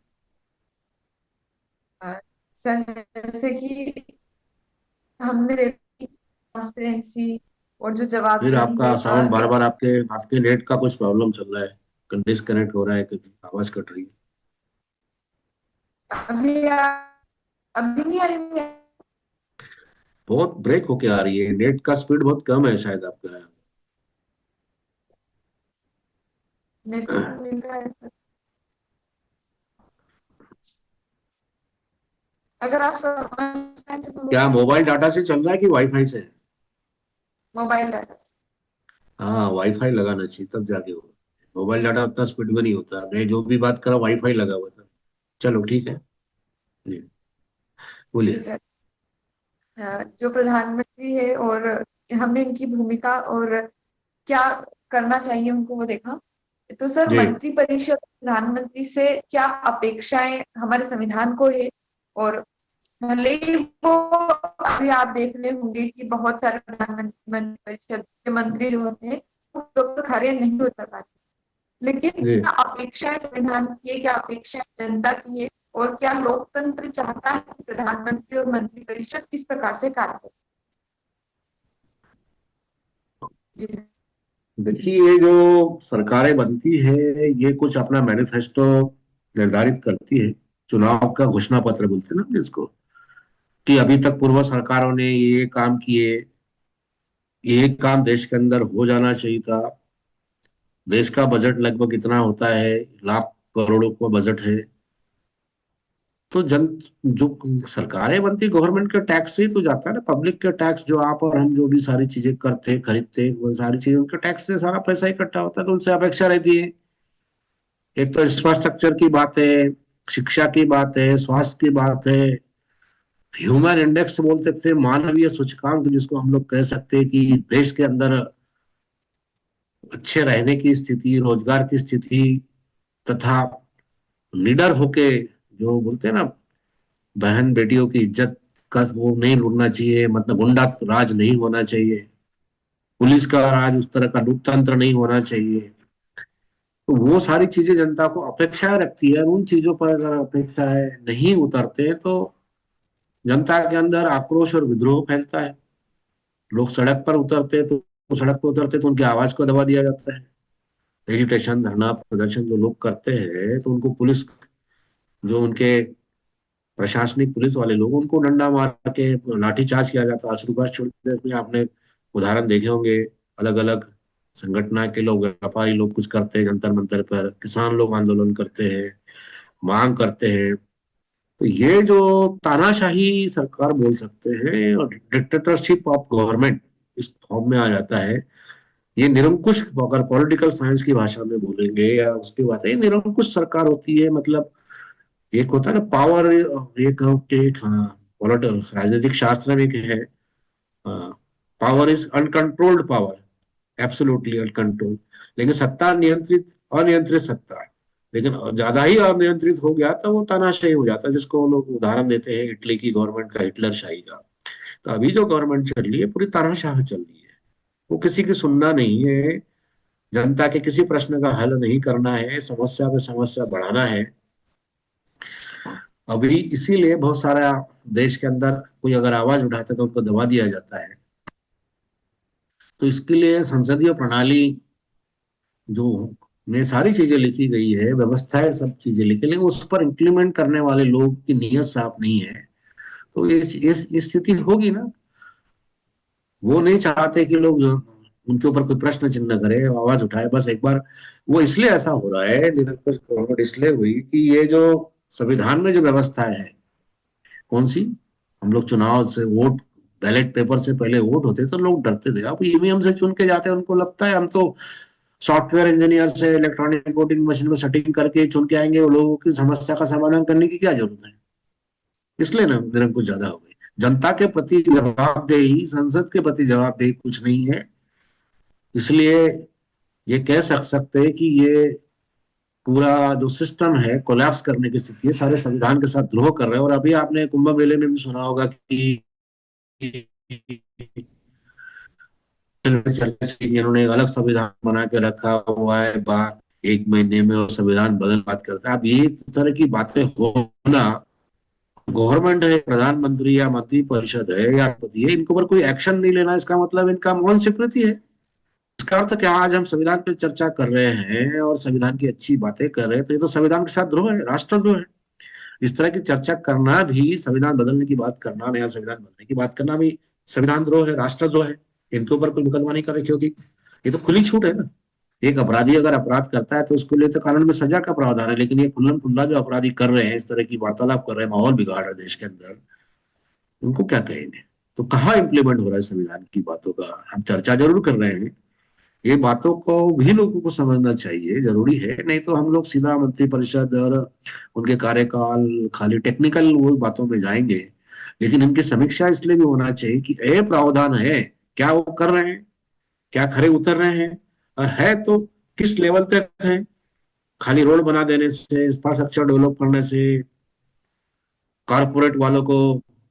सर, जैसे कि हमने देखी ट्रांसपेरेंसी और जो फिर जवाबदेही आपका है साउंड बार बार, आपके आपके नेट का कुछ प्रॉब्लम चल रहा है, डिस्कनेक्ट हो रहा है, कभी आवाज कट रही है। अभी अभी नहीं आ रही है। बहुत ब्रेक होके आ रही है, नेट का स्पीड बहुत कम है शायद आपका। नेटवर्क मिल रहा है। अगर आप समझ पाए तो क्या मोबाइल डाटा से चल रहा है कि वाईफाई से? Mobile data. हाँ, वाईफाई लगाना चाहिए, तब जाके हो। मोबाइल डाटा उतना स्पीड में नहीं होता, मैं जो भी बात कर रहा हूँ वाईफाई लगा हुआ था। चलो ठीक है। जी, जी बोलिए। सर। जो प्रधानमंत्री है और हमने इनकी भूमिका और क्या करना चाहिए उनको वो देखा। तो सर, जी। मंत्रिपरिषद प्रधानमंत्री से क्या अपेक्षाएं हमारे संविधान को है। और भले ही वो, अभी आप देख रहे होंगे कि बहुत सारे प्रधानमंत्री मंत्रिपरिषद के मंत्री जो होते हैं वो तो कार्य नहीं उतर पाते। लेकिन जी। क्या अपेक्षाएं संविधान की है, क्या अपेक्षाएं जनता की है, और क्या लोकतंत्र चाहता है कि प्रधानमंत्री और मंत्रिपरिषद किस प्रकार से कार्य करे। जी सर। देखिए, ये जो सरकारें बनती है, ये कुछ अपना मैनिफेस्टो निर्धारित करती है, चुनाव का घोषणा पत्र बोलते हैं ना जिसको, कि अभी तक पूर्व सरकारों ने ये काम किए, ये काम देश के अंदर हो जाना चाहिए था। देश का बजट लगभग इतना होता है, लाख करोड़ों का बजट है। तो जन जो सरकारें बनती, गवर्नमेंट के टैक्स से ही तो जाता है ना, पब्लिक के टैक्स, जो आप और हम जो भी सारी चीजें करते हैं, खरीदते हैं, वो सारी चीजें उनके टैक्स से सारा पैसा इकट्ठा होता है। तो उनसे अपेक्षा रहती है एक तो इंफ्रास्ट्रक्चर की बात है, शिक्षा की बात है, स्वास्थ्य की बात है, ह्यूमन इंडेक्स बोल सकते हैं, मानवीय सूचकांक जिसको हम लोग कह सकते हैं कि देश के अंदर अच्छे रहने की स्थिति, रोजगार की स्थिति, तथा लीडर होके जो बोलते हैं ना, बहन बेटियों की इज्जत का वो नहीं लूटना चाहिए, मतलब गुंडा राज नहीं होना चाहिए, पुलिस का राज उस तरह का लोकतंत्र नहीं होना चाहिए। तो वो सारी चीजें जनता को अपेक्षाएं रखती है। उन चीजों पर अगर अपेक्षाएं नहीं उतरते हैं तो जनता के अंदर आक्रोश और विद्रोह फैलता है। लोग सड़क पर उतरते तो सड़क पर उतरते तो उनकी आवाज को दबा दिया जाता है। एजिटेशन, धरना प्रदर्शन जो लोग करते हैं तो उनको पुलिस, जो उनके प्रशासनिक पुलिस वाले लोग, उनको डंडा मार के लाठीचार्ज किया जाता है। आशुतोष प्रदेश में आपने उदाहरण देखे होंगे। अलग अलग संगठना के लोग, व्यापारी लोग कुछ करते हैं जंतर मंतर पर, किसान लोग आंदोलन करते हैं, मांग करते हैं। तो ये जो तानाशाही सरकार बोल सकते हैं, और डिक्टेटरशिप ऑफ गवर्नमेंट इस फॉर्म में आ जाता है। ये निरंकुश, अगर पॉलिटिकल साइंस की भाषा में बोलेंगे या उसकी बात है, ये निरंकुश सरकार होती है। मतलब एक होता है ना पावर, एक हाँ, राजनीतिक शास्त्र में एक है, power is uncontrolled power, absolutely uncontrolled. लेकिन सत्ता नियंत्रित, अनियंत्रित सत्ता। लेकिन ज्यादा ही अनियंत्रित हो गया तो वो तानाशाही हो जाता है, जिसको वो लोग उदाहरण देते हैं इटली की गवर्नमेंट का, हिटलर शाही का। तो अभी जो गवर्नमेंट चल रही है पूरी तानाशाह चल रही है। वो किसी की सुनना नहीं है, जनता के किसी प्रश्न का हल नहीं करना है, समस्या पे समस्या बढ़ाना है। अभी इसीलिए बहुत सारा देश के अंदर कोई अगर आवाज उठाता है तो उनको दबा दिया जाता है। तो इसके लिए संसदीय प्रणाली जो में सारी चीजें लिखी गई है, व्यवस्थाएं सब चीजें लिखी, लेकिन उस पर इम्प्लीमेंट करने वाले लोग की नीयत साफ नहीं है। तो इस स्थिति होगी ना। वो नहीं चाहते कि लोग उनके ऊपर कोई प्रश्न चिन्ह करे, आवाज उठाए। बस एक बार वो इसलिए ऐसा हो रहा है, निरंकुश गवर्नमेंट इसलिए हुई कि ये जो संविधान में जो व्यवस्था है, कौन सी, हम लोग चुनाव से वोट, बैलेट पेपर से पहले वोट होते तो लोग डरते थे। अब ईवीएम से चुन के जाते हैं, उनको लगता है हम तो सॉफ्टवेयर इंजीनियर से इलेक्ट्रॉनिक वोटिंग मशीन में सेटिंग करके चुन के आएंगे, वो लोगों की समस्या का समाधान करने की क्या जरूरत है। इसलिए ना निरंकुश ज्यादा हो गई। जनता के प्रति जवाबदेही, संसद के प्रति जवाबदेही कुछ नहीं है। इसलिए ये कह सकते हैं कि ये पूरा जो सिस्टम है कोलैप्स करने की स्थिति है, सारे संविधान के साथ द्रोह कर रहे हैं। और अभी आपने कुंभ मेले में भी सुना होगा कि चर्चा की कि इन्होंने एक अलग संविधान बना के रखा हुआ है, बात 1 महीने में और संविधान बदल बात करता है। अब ये तरह की बातें होना, गवर्नमेंट है, प्रधानमंत्री या मंत्री परिषद है या राष्ट्रपति है, इनके ऊपर कोई एक्शन नहीं लेना, इसका मतलब इनका मौन स्वीकृति है। इसका अर्थ क्या, आज हम संविधान पे चर्चा कर रहे हैं और संविधान की अच्छी बातें कर रहे हैं, तो ये तो संविधान के साथ द्रोह है, राष्ट्रद्रोह है। इस तरह की चर्चा करना भी, संविधान बदलने की बात करना, नया संविधान बनने की बात करना भी संविधान द्रोह है, राष्ट्रद्रोह है। इनके ऊपर कोई मुकदमा नहीं कर रही, क्योंकि ये तो खुली छूट है ना। एक अपराधी अगर अपराध करता है तो उसके लिए तो कानून में सजा का प्रावधान है। लेकिन ये खुल्लम खुल्ला जो अपराधी कर रहे हैं, इस तरह की वार्तालाप कर रहे हैं, माहौल बिगाड़ रहे हैं देश के अंदर, उनको क्या कहेंगे। तो कहाँ इंप्लीमेंट हो रहा है संविधान की बातों का। हम चर्चा जरूर कर रहे हैं, ये बातों को भी लोगों को समझना चाहिए, जरूरी है। नहीं तो हम लोग सीधा मंत्री परिषद और उनके कार्यकाल, खाली टेक्निकल वो बातों में जाएंगे। लेकिन इनकी समीक्षा इसलिए भी होना चाहिए कि ये प्रावधान है, क्या वो कर रहे हैं, क्या खरे उतर रहे हैं, और है तो किस लेवल तक है। खाली रोड बना देने से, इंफ्रास्ट्रक्चर डेवलप करने से, कारपोरेट वालों को,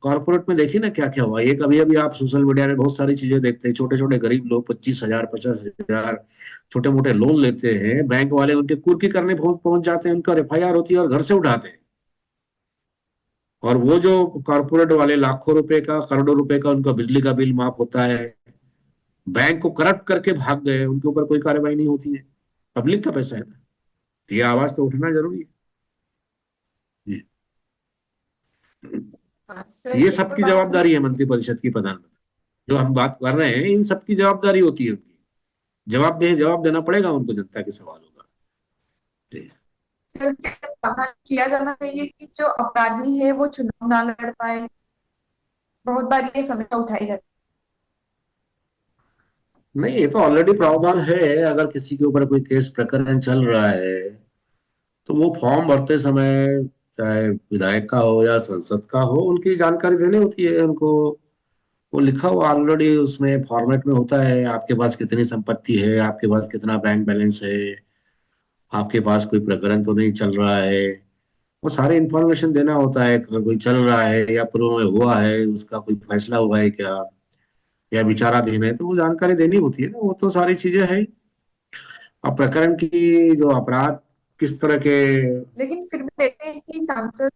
कारपोरेट में देखिए ना क्या क्या हुआ। एक अभी अभी आप सोशल मीडिया में बहुत सारी चीजें देखते हैं, छोटे छोटे गरीब लोग 25,000 50,000 छोटे मोटे लोन लेते हैं, बैंक वाले उनके कुर्की करने पहुंच जाते हैं, उनका एफआईआर होती है और घर से उठाते हैं। और वो जो कारपोरेट वाले लाखों रुपए का, करोड़ों रुपए का उनका बिजली का बिल माफ होता है, बैंक को करप्ट करके भाग गए, उनके ऊपर कोई कार्रवाई नहीं होती है। पब्लिक का पैसा है ना, तो ये आवाज तो उठना जरूरी है। जी। सर ये एक और सबकी बात हुई। जवाबदारी है मंत्रिपरिषद की, प्रधानमंत्री जो हम बात कर रहे हैं, इन सबकी जवाबदारी होती है उनकी। जवाब देना पड़ेगा उनको, जनता के सवालों का। जी। सर क्या प्रावधान किया जाना चाहिए कि जो अपराधी है वो चुनाव ना लड़ पाए? बहुत बार ये समस्या उठाई जाती नहीं, ये तो ऑलरेडी प्रावधान है। अगर किसी के ऊपर कोई केस प्रकरण चल रहा है तो वो फॉर्म भरते समय चाहे विधायक का हो या संसद का हो, उनकी जानकारी देनी होती है उनको। वो लिखा हुआ ऑलरेडी उसमें फॉर्मेट में होता है, आपके पास कितनी संपत्ति है, आपके पास कितना बैंक बैलेंस है, आपके पास कोई प्रकरण तो नहीं चल रहा है। वो सारी इंफॉर्मेशन देना होता है, अगर कोई चल रहा है या पूर्व में हुआ है, उसका कोई फैसला हुआ है क्या, या विचाराधीन है, तो वो जानकारी देनी होती है ना। वो तो सारी चीजें है। अब प्रकरण की जो अपराध किस तरह के, लेकिन फिर भी कहते हैं कि सांसद।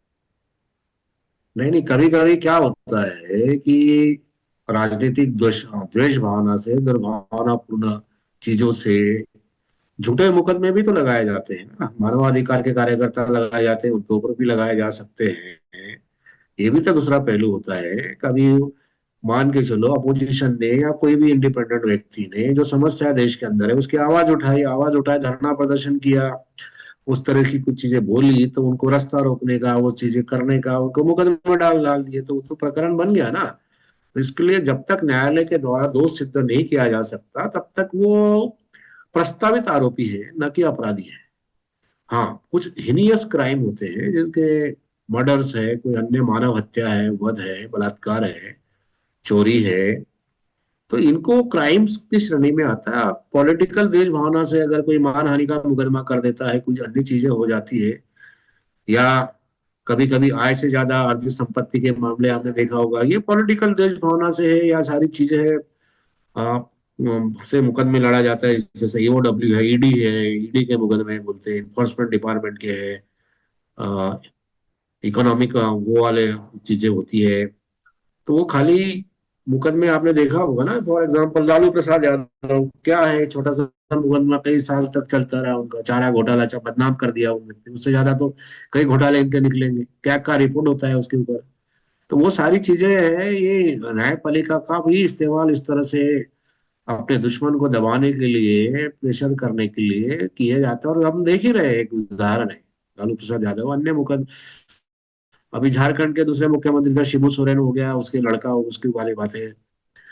नहीं नहीं, कभी कभी क्या होता है कि राजनीतिक द्वेष द्वेष भावना से, दुर्भावनापूर्ण चीजों से झूठे मुकदमे भी तो लगाए जाते हैं ना। मानवाधिकार के कार्यकर्ता लगाए जाते हैं, उनके ऊपर भी लगाए जा सकते हैं। ये भी तो दूसरा पहलू होता है। कभी मान के चलो अपोजिशन ने या कोई भी इंडिपेंडेंट व्यक्ति ने जो समस्या देश के अंदर है उसकी आवाज उठाई, धरना प्रदर्शन किया, उस तरह की कुछ चीजें बोली, तो उनको रास्ता रोकने का, वो चीजें करने का, उनको मुकदमे में डाल डाल दिए, तो वो तो प्रकरण बन गया ना। तो इसके लिए जब तक न्यायालय के द्वारा दोष सिद्ध नहीं किया जा सकता, तब तक वो प्रस्तावित आरोपी है, न कि अपराधी है। हाँ, कुछ हिनियस क्राइम होते हैं जिनके मर्डर्स है, कोई अन्य मानव हत्या है, वध है, बलात्कार है, चोरी है, तो इनको क्राइम्स की श्रेणी में आता है। पॉलिटिकल देश भावना से अगर कोई मानहानि का मुकदमा कर देता है, कुछ अन्य चीजें हो जाती है, या कभी कभी आय से ज्यादा अर्जित संपत्ति के मामले आपने देखा होगा, ये पॉलिटिकल देश भावना से है, या सारी चीजें है, से मुकदमे लड़ा जाता है। जैसे ईओडब्ल्यू है, ईडी है, ईडी के मुकदमे बोलते हैं, इन्फोर्समेंट डिपार्टमेंट के है, इकोनॉमिक वो वाले चीजें होती है। तो वो खाली मुकदमे आपने देखा होगा ना, फॉर एग्जांपल लालू प्रसाद यादव, क्या है, छोटा सा मुकदमा कई साल तक चलता रहा उनका, चारा घोटाला, बदनाम कर दिया उन्होंने, उससे ज्यादा तो कई घोटाले इनके निकलेंगे, क्या क्या रिपोर्ट होता है उसके ऊपर। तो वो सारी चीजें हैं। ये न्यायपालिका का भी इस्तेमाल इस तरह से अपने दुश्मन को दबाने के लिए, प्रेशर करने के लिए किया जाता है। और हम देख ही रहे हैं, एक उदाहरण है लालू प्रसाद यादव, अन्य मुकदमे, अभी झारखंड के दूसरे मुख्यमंत्री था शिबू सोरेन हो गया, उसके लड़का, उसकी वाली बातें,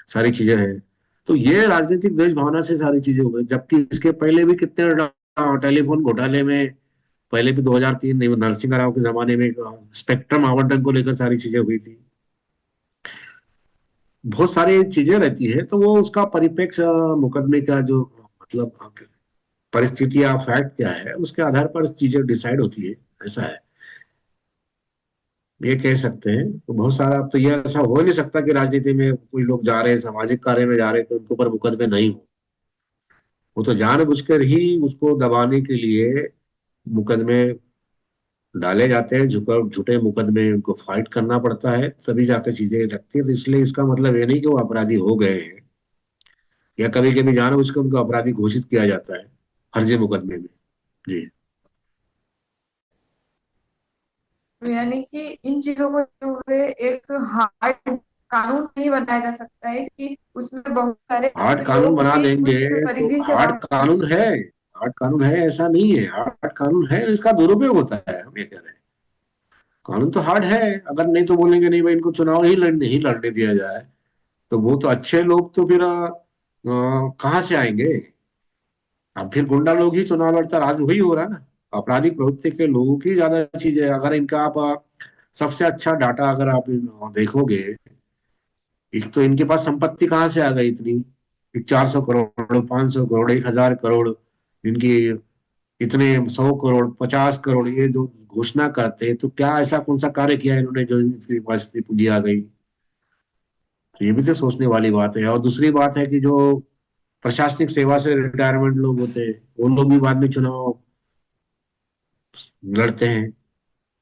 सारी चीजें हैं। तो ये राजनीतिक देश भावना से सारी चीजें हो गई, जबकि इसके पहले भी कितने टेलीफोन घोटाले में, पहले भी 2003 नरसिंह राव के जमाने में स्पेक्ट्रम आवंटन को लेकर सारी चीजें हुई थी। बहुत सारी चीजें रहती है, तो वो उसका परिप्रेक्ष्य, मुकदमे का जो मतलब परिस्थिति या फैक्ट क्या है, उसके आधार पर चीजें डिसाइड होती है। ऐसा है, ये कह सकते हैं। तो बहुत सारा, अब तो ये ऐसा हो नहीं सकता कि राजनीति में कोई लोग जा रहे हैं, सामाजिक कार्य में जा रहे हैं, तो उनके ऊपर मुकदमे नहीं हो। वो तो जानबूझकर ही उसको दबाने के लिए मुकदमे डाले जाते हैं, झूठे मुकदमे, उनको फाइट करना पड़ता है, तभी जाकर चीजें लगती है। तो इसलिए इसका मतलब ये नहीं कि वो अपराधी हो गए हैं, या कभी कभी जानबूझकर उनको अपराधी घोषित किया जाता है फर्जी मुकदमे में। जी। यानी कि इन चीजों को जो है एक हार्ड कानून नहीं बनाया जा सकता है कि उसमें बहुत सारे हार्ड ऐसे कानून लोग बना भी देंगे उस तो परिधि से हार्ड बाहर। कानून है, हार्ड कानून है ऐसा नहीं है, हार्ड कानून है, इसका दुरुपयोग होता है, हम ये कह रहे हैं। कानून तो हार्ड है, अगर नहीं तो बोलेंगे नहीं भाई, इनको चुनाव ही लड़ने दिया जाए, तो वो तो अच्छे लोग तो फिर कहाँ से आएंगे। अब फिर गुंडा लोग ही चुनाव लड़ता, राज वही हो रहा है ना। आपराधिक प्रवृत्ति के लोगों की ज्यादा चीज है। अगर इनका आप सबसे अच्छा डाटा अगर आप देखोगे, एक तो इनके पास संपत्ति कहाँ से आ गई इतनी, 400 करोड़, 500 करोड़, 1000 करोड़, इनकी इतने 100 करोड़, 50 करोड़, ये जो घोषणा करते हैं, तो क्या ऐसा कौन सा कार्य किया इन्होंने जो इसकी पास इतनी पूंजी आ गई। तो ये भी तो सोचने वाली बात है। और दूसरी बात है कि जो प्रशासनिक सेवा से रिटायरमेंट लोग होते हैं, वो लोग भी बाद में चुनाव लड़ते हैं।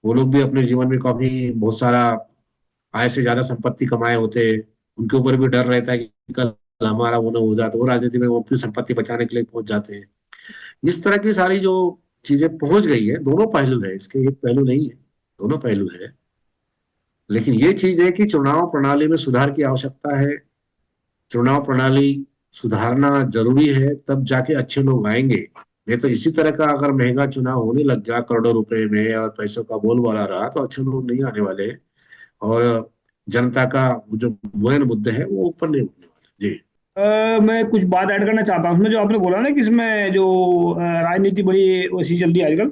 वो लोग भी अपने जीवन में काफी बहुत सारा आय से ज्यादा संपत्ति कमाए होते हैं, उनके ऊपर भी डर रहता है कि कल हमारा वो ना हो जाए, तो वो राजनीति में वो अपनी संपत्ति बचाने के लिए पहुंच जाते हैं। इस तरह की सारी जो चीजें पहुंच गई है, दोनों पहलू है इसके, एक पहलू नहीं है, दोनों पहलू है। लेकिन ये चीज है कि चुनाव प्रणाली में सुधार की आवश्यकता है। चुनाव प्रणाली सुधारना जरूरी है, तब जाके अच्छे लोग आएंगे। नहीं तो इसी तरह का अगर महंगा चुनाव होने लग गया करोड़ों रुपए में, और पैसों का बोलबाला रहा, तो अच्छे लोग नहीं आने वाले। और जनता का जो मेन मुद्दे है वो ऊपर नहीं उठने वाले। जी। मैं कुछ बात ऐड करना चाहता हूँ उसमें, जो आपने बोला ना कि इसमें जो राजनीति बड़ी वैसी चल रही है आजकल।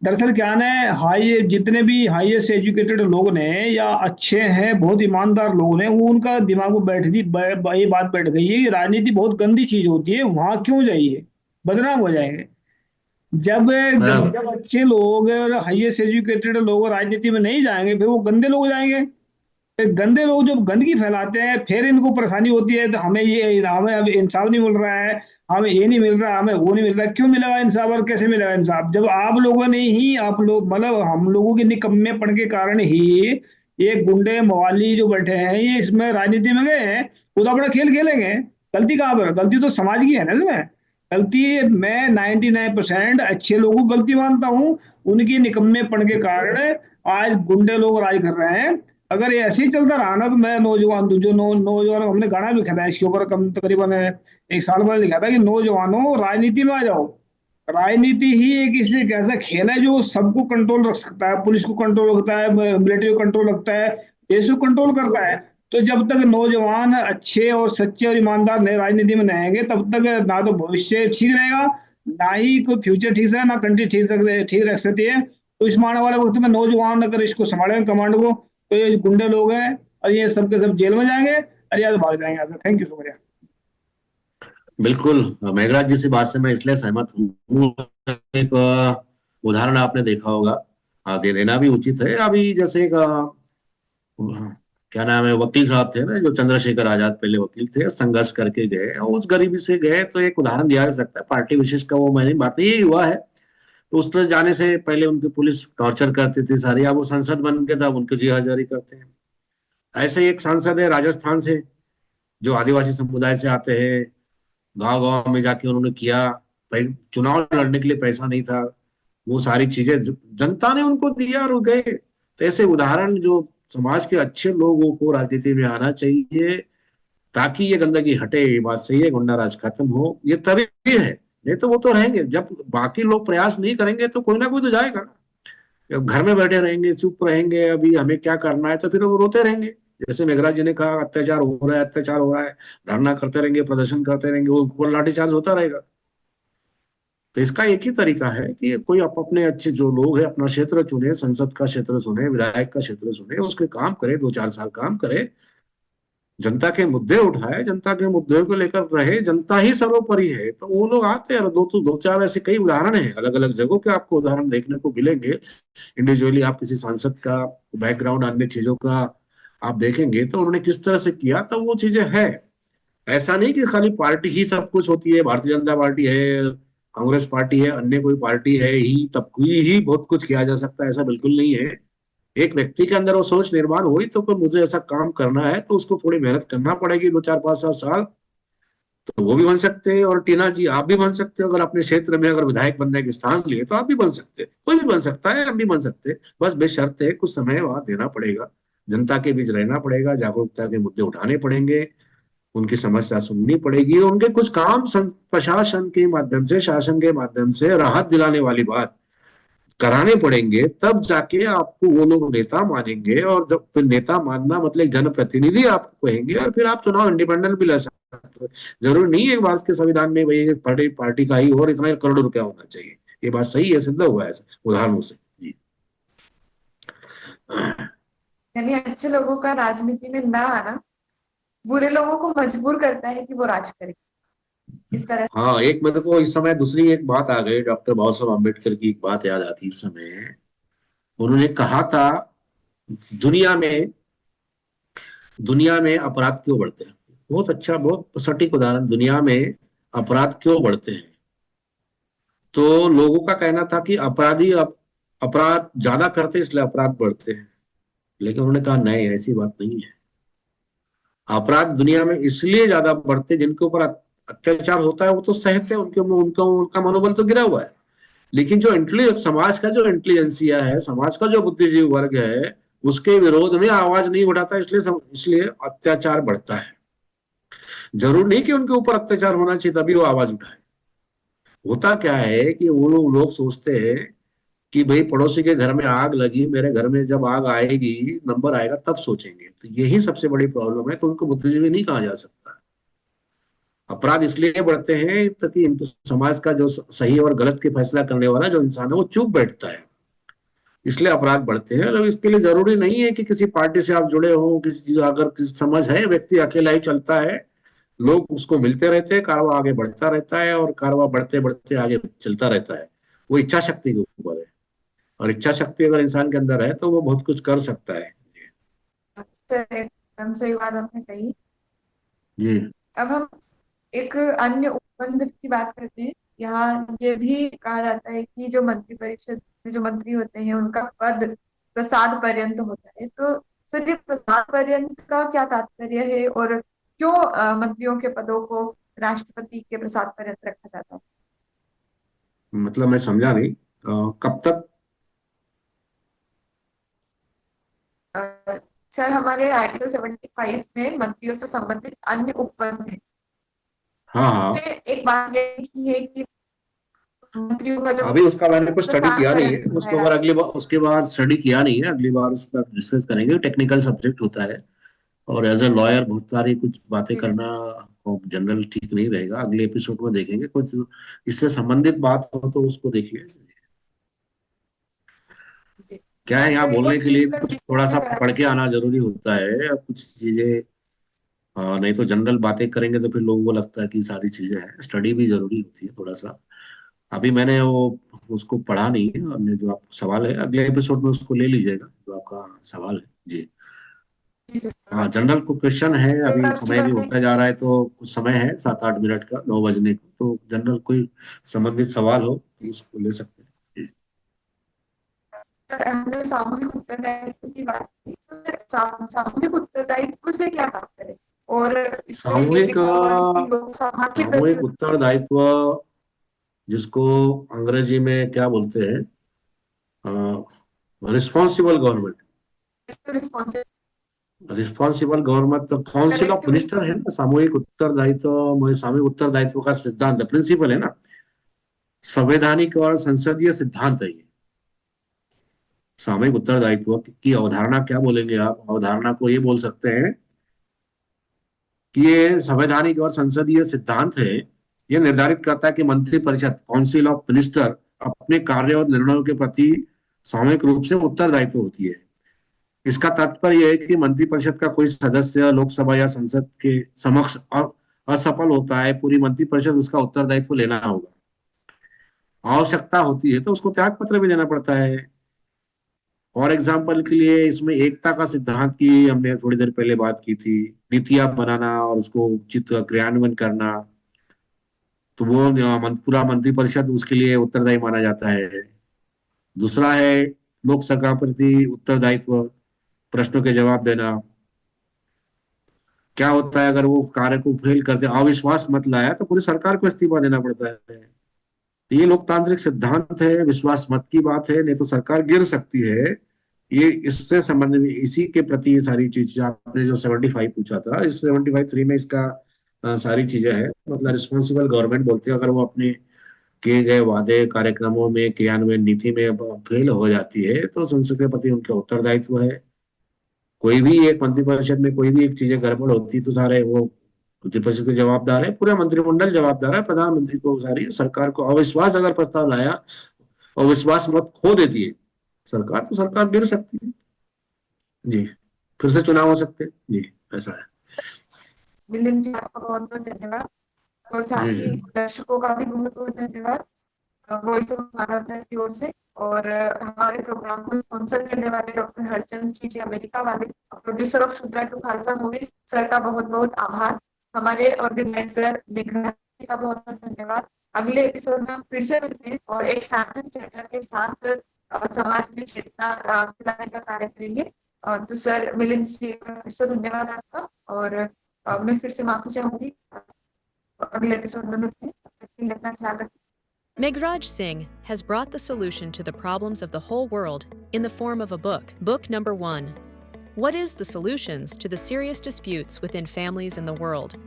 दरअसल क्या है, हाई जितने भी हाईएस्ट एजुकेटेड लोग ने या अच्छे हैं, बहुत ईमानदार लोग ने, वो उनका दिमाग में ये बात बैठ गई है कि राजनीति बहुत गंदी चीज होती है, वहां क्यों जाइए, बदनाम हो जाएंगे। जब बराबर। जब अच्छे लोग और हाईएस्ट एजुकेटेड लोग राजनीति में नहीं जाएंगे, फिर वो गंदे लोग जाएंगे। फिर गंदे लोग जब गंदगी फैलाते हैं, फिर इनको परेशानी होती है, तो हमें अब इंसाफ नहीं मिल रहा है, हमें ये नहीं मिल रहा, हमें वो नहीं मिल रहा। क्यों मिलेगा इंसाफ और कैसे मिलेगा इंसाफ, जब आप लोगों ने ही, आप लोग मतलब हम लोगों के निकम्मेपन के कारण ही ये गुंडे मवाली जो बैठे हैं ये इसमें राजनीति में गए हैं। वो तो अपना खेल खेलेंगे। गलती कहाँ पर, गलती तो समाज की है ना इसमें। गलती मैं 99% अच्छे लोगों को गलती मानता हूँ, उनकी निकम्मेपन के कारण आज गुंडे लोग राज कर रहे हैं। अगर ये ऐसे ही चलता रहा ना, तो मैं नौजवान जो नौजवान, हमने गाना भी लिखा था इसके ऊपर, कम तकरीबन 1 साल पहले लिखा था कि नौजवानों राजनीति में आ जाओ। राजनीति ही एक ऐसा खेल है जो सबको कंट्रोल रख सकता है, पुलिस को कंट्रोल रखता है, मिलिट्री को कंट्रोल रखता है, देश को कंट्रोल करता है। तो जब तक नौजवान अच्छे और सच्चे और ईमानदार नए राजनीति में नहीं आएंगे, तब तक ना तो भविष्य ठीक रहेगा, ना ही कोई फ्यूचर ठीक है, ना कंट्री ठीक रख सकती है। तो इस आने वाले वक्त में नौजवान अगर इसको संभालेंगे कमांड को, तो ये गुंडे लोग हैं और ये सब के सब जेल में जाएंगे और या तो भाग जाएंगे यहाँ से। थैंक यू, शुक्रिया। बिल्कुल, मेघराज जी से बात से मैं इसलिए सहमत हूँ। एक उदाहरण आपने देखा होगा, दे देना भी उचित है। अभी जैसे एक क्या नाम है, वकील साहब थे ना, जो चंद्रशेखर आजाद पहले वकील थे, संघर्ष करके गए और उस गरीबी से गए। तो एक उदाहरण दिया जा सकता है, पार्टी विशेष का वो मैंने बात नहीं, यही हुआ है। तो उस तरह जाने से पहले उनकी पुलिस टॉर्चर करती थी सारी, अब वो सांसद बन गए, तब उनकी जी हाजिरी करते हैं। ऐसे ही एक सांसद है राजस्थान से, जो आदिवासी समुदाय से आते हैं, गांव गांव में जाके उन्होंने किया। चुनाव लड़ने के लिए पैसा नहीं था, वो सारी चीजें जनता ने उनको दिया और वो गए। तो ऐसे उदाहरण, जो समाज के अच्छे लोगों को राजनीति में आना चाहिए, ताकि ये गंदगी हटे। ये बात सही है, गुंडा राज खत्म हो, ये तभी है। नहीं तो वो तो रहेंगे, जब बाकी लोग प्रयास नहीं करेंगे तो कोई ना कोई तो जाएगा। जब घर में बैठे रहेंगे, चुप रहेंगे, अभी हमें क्या करना है, तो फिर वो रोते रहेंगे। जैसे मेघराज जी ने कहा, अत्याचार हो रहा है, अत्याचार हो रहा है, धरना करते रहेंगे, प्रदर्शन करते रहेंगे, वो लाठीचार्ज होता रहेगा। तो इसका एक ही तरीका है कि कोई अपने अच्छे जो लोग हैं अपना क्षेत्र चुने, संसद का क्षेत्र चुने, विधायक का क्षेत्र चुने, उसके काम करे, 2-4 साल काम करे, जनता के मुद्दे उठाए, जनता के मुद्दे को लेकर रहे, जनता ही सर्वोपरि है। तो वो लोग आते हैं। दो चार ऐसे कई उदाहरण हैं, अलग अलग जगहों के आपको उदाहरण देखने को मिलेंगे। इंडिविजुअली आप किसी सांसद का बैकग्राउंड, अन्य चीजों का आप देखेंगे तो उन्होंने किस तरह से किया, तो वो चीजें है। ऐसा नहीं कि खाली पार्टी ही सब कुछ होती है, भारतीय जनता पार्टी है, कांग्रेस पार्टी है, अन्य कोई पार्टी है ही तब ही बहुत कुछ किया जा सकता है, ऐसा बिल्कुल नहीं है। एक व्यक्ति के अंदर वो सोच निर्माण हुई, तो कोई मुझे ऐसा काम करना है तो उसको थोड़ी मेहनत करना पड़ेगी, 2, 4, 5, 7 साल। तो वो भी बन सकते हैं, और टीना जी आप भी बन सकते हो। अगर अपने क्षेत्र में अगर विधायक बनने के स्थान लिए तो आप भी बन सकते हैं, कोई भी बन सकता है, हम भी बन सकते हैं। बस बेशर्त है कुछ समय वहां देना पड़ेगा, जनता के बीच रहना पड़ेगा, जागरूकता के मुद्दे उठाने पड़ेंगे, उनकी समस्या सुननी पड़ेगी, उनके कुछ काम प्रशासन के माध्यम से, शासन के माध्यम से राहत दिलाने वाली बात कराने पड़ेंगे। तब जाके आपको वो लोग नेता मानेंगे, और जब फिर नेता मानना मतलब जनप्रतिनिधि आपको कहेंगे, और फिर आप चुनाव इंडिपेंडेंट भी लड़ सकते हो। जरूरी नहीं है एक बात के संविधान में वही पार्टी का ही हो और इतना करोड़ रुपया होना चाहिए। ये बात सही है, सिद्ध हुआ है उदाहरणों से जी। यानी अच्छे लोगों का राजनीति में ना आना बुरे लोगों को मजबूर करता है कि वो राज करें, इस तरह से। हाँ, एक मेरे को इस समय दूसरी एक बात आ गई, डॉक्टर बाबा साहब अम्बेडकर की एक बात याद आती इस समय। उन्होंने कहा था, दुनिया में दुनिया में अपराध क्यों बढ़ते हैं। बहुत अच्छा, बहुत सटीक उदाहरण, दुनिया में अपराध क्यों बढ़ते हैं। तो लोगों का कहना था कि अपराधी अपराध ज्यादा करते इसलिए अपराध बढ़ते हैं। लेकिन उन्होंने कहा नहीं, ऐसी बात नहीं है। अपराध दुनिया में इसलिए ज्यादा बढ़ते, जिनके ऊपर अत्याचार होता है वो तो सहते हैं, उनका मनोबल तो गिरा हुआ है। लेकिन जो समाज का जो इंटेलिजेंसिया है, समाज का जो बुद्धिजीवी वर्ग है, उसके विरोध में आवाज नहीं उठाता, इसलिए अत्याचार बढ़ता है। जरूर नहीं कि उनके ऊपर अत्याचार होना चाहिए तभी वो आवाज उठाए। होता क्या है कि वो लोग सोचते हैं कि भाई पड़ोसी के घर में आग लगी, मेरे घर में जब आग आएगी, नंबर आएगा तब सोचेंगे। तो यही सबसे बड़ी प्रॉब्लम है। तो उनको बुद्धिजीवी नहीं कहा जा सकता। अपराध इसलिए बढ़ते हैं ताकि समाज का जो सही और गलत के फैसला करने वाला जो इंसान है वो चुप बैठता है। इसलिए अपराध बढ़ते हैं। और इसके लिए जरूरी नहीं है कि किसी पार्टी से आप जुड़े हो, किसी चीज अगर किसी समझ है, व्यक्ति अकेला ही चलता है, लोग उसको मिलते रहते हैं, कारवा आगे बढ़ता रहता है और कारवा बढ़ते बढ़ते आगे चलता रहता है। वो इच्छा शक्ति के ऊपर है, और इच्छा शक्ति अगर इंसान के अंदर है तो वो बहुत कुछ कर सकता है। सर एकदम सही बात आपने कही। जी। अब हम एक अन्य उपबंध की बात करते हैं। यहाँ ये भी कहा जाता है कि जो मंत्रिपरिषद में जो मंत्री होते हैं उनका पद प्रसाद पर्यंत होता है। तो सर ये प्रसाद पर्यंत का क्या तात्पर्य है, और क्यों मंत्रियों के पदों को राष्ट्रपति के प्रसाद पर्यंत रखा जाता है? मतलब मैं समझा नहीं, कब तक? सर हमारे आर्टिकल 75 में मंत्रियों से संबंधित अन्य उपबंध है। हाँ हाँ, उसमें एक बात ये लिखी है कि मंत्रियों का जो अभी उसका मैंने कुछ स्टडी प्रसाद किया नहीं है, पर्यंत उसको है। अगर अगली बार, उसके बाद स्टडी किया नहीं है, अगली बार उस पर डिस्कस करेंगे। टेक्निकल सब्जेक्ट होता है, और एज ए लॉयर बहुत सारी कुछ बातें जी करना जनरल ठीक नहीं रहेगा। अगले एपिसोड में देखेंगे, कुछ इससे संबंधित बात हो तो उसको देखिए। जी। क्या है, यहाँ सर बोलने कुछ के लिए चीज का कुछ थोड़ा सा जिक्र पढ़ के आना जरूरी होता है, और कुछ चीजें नहीं तो जनरल बातें करेंगे तो फिर लोगों को लगता है कि सारी चीजें हैं। स्टडी भी जरूरी होती है थोड़ा सा। अभी मैंने वो उसको पढ़ा नहीं है, और जो आपको सवाल है अगले एपिसोड में उसको ले लीजिएगा, जो आपका सवाल है। जी। हाँ, जनरल को क्वेश्चन है, अभी अच्छी समय भी बात है। होता जा रहा है, तो कुछ समय है 7-8 मिनट का, 9 बजने को, तो जनरल कोई संबंधित सवाल हो तो उसको ले सकते हैं। जी। सर हमने सामूहिक उत्तरदायित्व की बात की, तो सर सामूहिक उत्तरदायित्व से क्या तात्पर्य है? और इसमें ये सामूहिक लिखा हुआ है कि लोकसभा के सामूहिक उत्तरदायित्व, जिसको अंग्रेजी में क्या बोलते हैं, responsible government. Responsible responsible government तो काउंसिल ऑफ कलेक्टिव मिनिस्टर है ना। रिस्पॉन्सिबिलिटी। सामूहिक उत्तरदायित्व का सिद्धांत, प्रिंसिपल है ना, संवैधानिक और संसदीय सिद्धांत है ये। सामूहिक उत्तरदायित्व की अवधारणा क्या बोलेंगे आप? अवधारणा को ये बोल सकते हैं कि ये संवैधानिक और संसदीय सिद्धांत है। ये निर्धारित करता है कि मंत्रिपरिषद, काउंसिल ऑफ मिनिस्टर, अपने कार्य और निर्णयों के प्रति सामूहिक रूप से उत्तरदायित्व होती है। इसका तात्पर्य यह है कि मंत्रिपरिषद का कोई सदस्य लोकसभा या संसद के समक्ष असफल होता है, पूरी मंत्रिपरिषद उसका उत्तरदायित्व लेना होगा। आवश्यकता होती है तो उसको त्याग पत्र भी देना पड़ता है। फॉर एग्जाम्पल के लिए इसमें एकता का सिद्धांत की हमने थोड़ी देर पहले बात की थी। नीतियां बनाना और उसको उचित क्रियान्वयन करना, तो वो पूरा मंत्रिपरिषद उसके लिए उत्तरदायी माना जाता है। दूसरा है लोकसभा के प्रति उत्तरदायित्व, प्रश्नों के जवाब देना। क्या होता है, अगर वो कार्य को फेल करते, अविश्वास मत लाया, तो पूरी सरकार को इस्तीफा देना पड़ता है। तो ये लोकतांत्रिक सिद्धांत है, विश्वास मत की बात है, नहीं तो सरकार गिर सकती है। ये इससे संबंधित, इसी के प्रति ये सारी चीजें, आपने जो 75 पूछा था, इस 75(3) में इसका सारी चीजें हैं। मतलब रिस्पॉन्सिबल गवर्नमेंट बोलते हैं, अगर वो अपने किए गए वादे, कार्यक्रमों में, क्रियान्वयन, नीति में फेल हो जाती है, तो संसद के प्रति उनका उत्तरदायित्व है। कोई भी एक मंत्रिपरिषद में कोई भी एक चीजें गड़बड़ होती तो सारे वो मंत्रिपरिषद के जवाबदार है, पूरा मंत्रिमंडल जवाबदार है, प्रधानमंत्री को, सारी सरकार को। अविश्वास अगर प्रस्ताव लाया और विश्वास मत खो देती है सरकार, तो सरकार गिर सकती है। जी, फिर से चुनाव हो सकते हैं। जी, ऐसा है। मिलिंद जी आपका बहुत बहुत धन्यवाद, और साथ जी ही जी। दर्शकों का भी बहुत बहुत धन्यवाद वॉइस ऑफ मानवता की ओर से। और हमारे प्रोग्राम को स्पॉन्सर करने वाले डॉक्टर हरचंद सिंह जी अमेरिका वाले, producer of Shudra to Khalsa movies, sir का बहुत बहुत आभार। हमारे ऑर्गेनाइजर मेघना जी का बहुत बहुत धन्यवाद। अगले एपिसोड में हम फिर से मिलते हैं और एक सार्थक चर्चा के साथ समाज में चेतना फैलाने का कार्य करेंगे। तो सर मिलिंद जी का फिर से धन्यवाद आपका, और मैं फिर से माफी चाहूंगी। अगले एपिसोड में मिलते हैं, तब तक के लिए अपना ख्याल रखें। Meghraj Singh has brought the solution to the problems of the whole world in the form of a book. Book number 1. What is the solutions to the serious disputes within families in the world?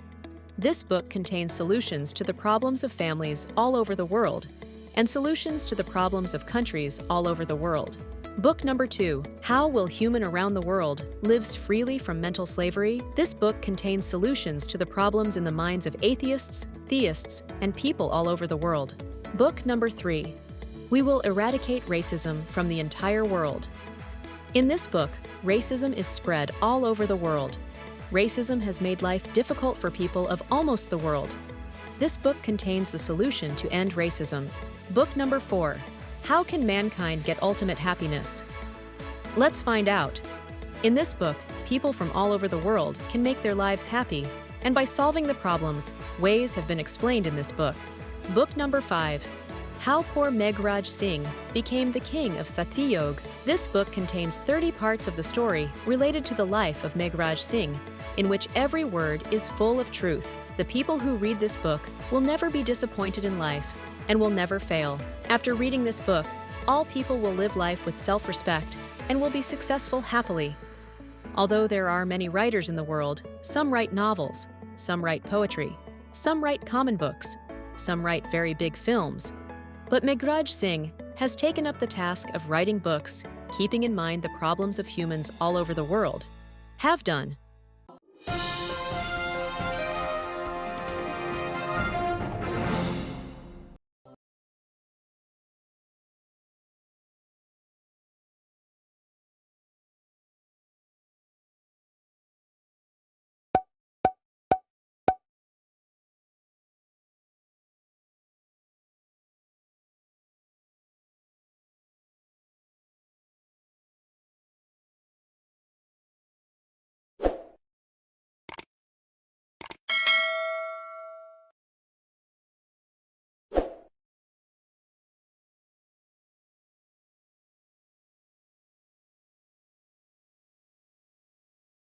This book contains solutions to the problems of families all over the world and solutions to the problems of countries all over the world. Book number 2. How will human around the world lives freely from mental slavery? This book contains solutions to the problems in the minds of atheists, theists, and people all over the world. Book number 3. We will eradicate racism from the entire world. In this book, racism is spread all over the world. Racism has made life difficult for people of almost the world. This book contains the solution to end racism. Book number 4. How can mankind get ultimate happiness? Let's find out. In this book, people from all over the world can make their lives happy, and by solving the problems, ways have been explained in this book. Book number 5. How poor Meghraj Singh became the king of Satyayog. This book contains 30 parts of the story related to the life of Meghraj Singh, in which every word is full of truth. The people who read this book will never be disappointed in life and will never fail. After reading this book, all people will live life with self-respect and will be successful happily. Although there are many writers in the world, some write novels, some write poetry, some write common books, some write very big films. But Meghraj Singh has taken up the task of writing books, keeping in mind the problems of humans all over the world. Have done.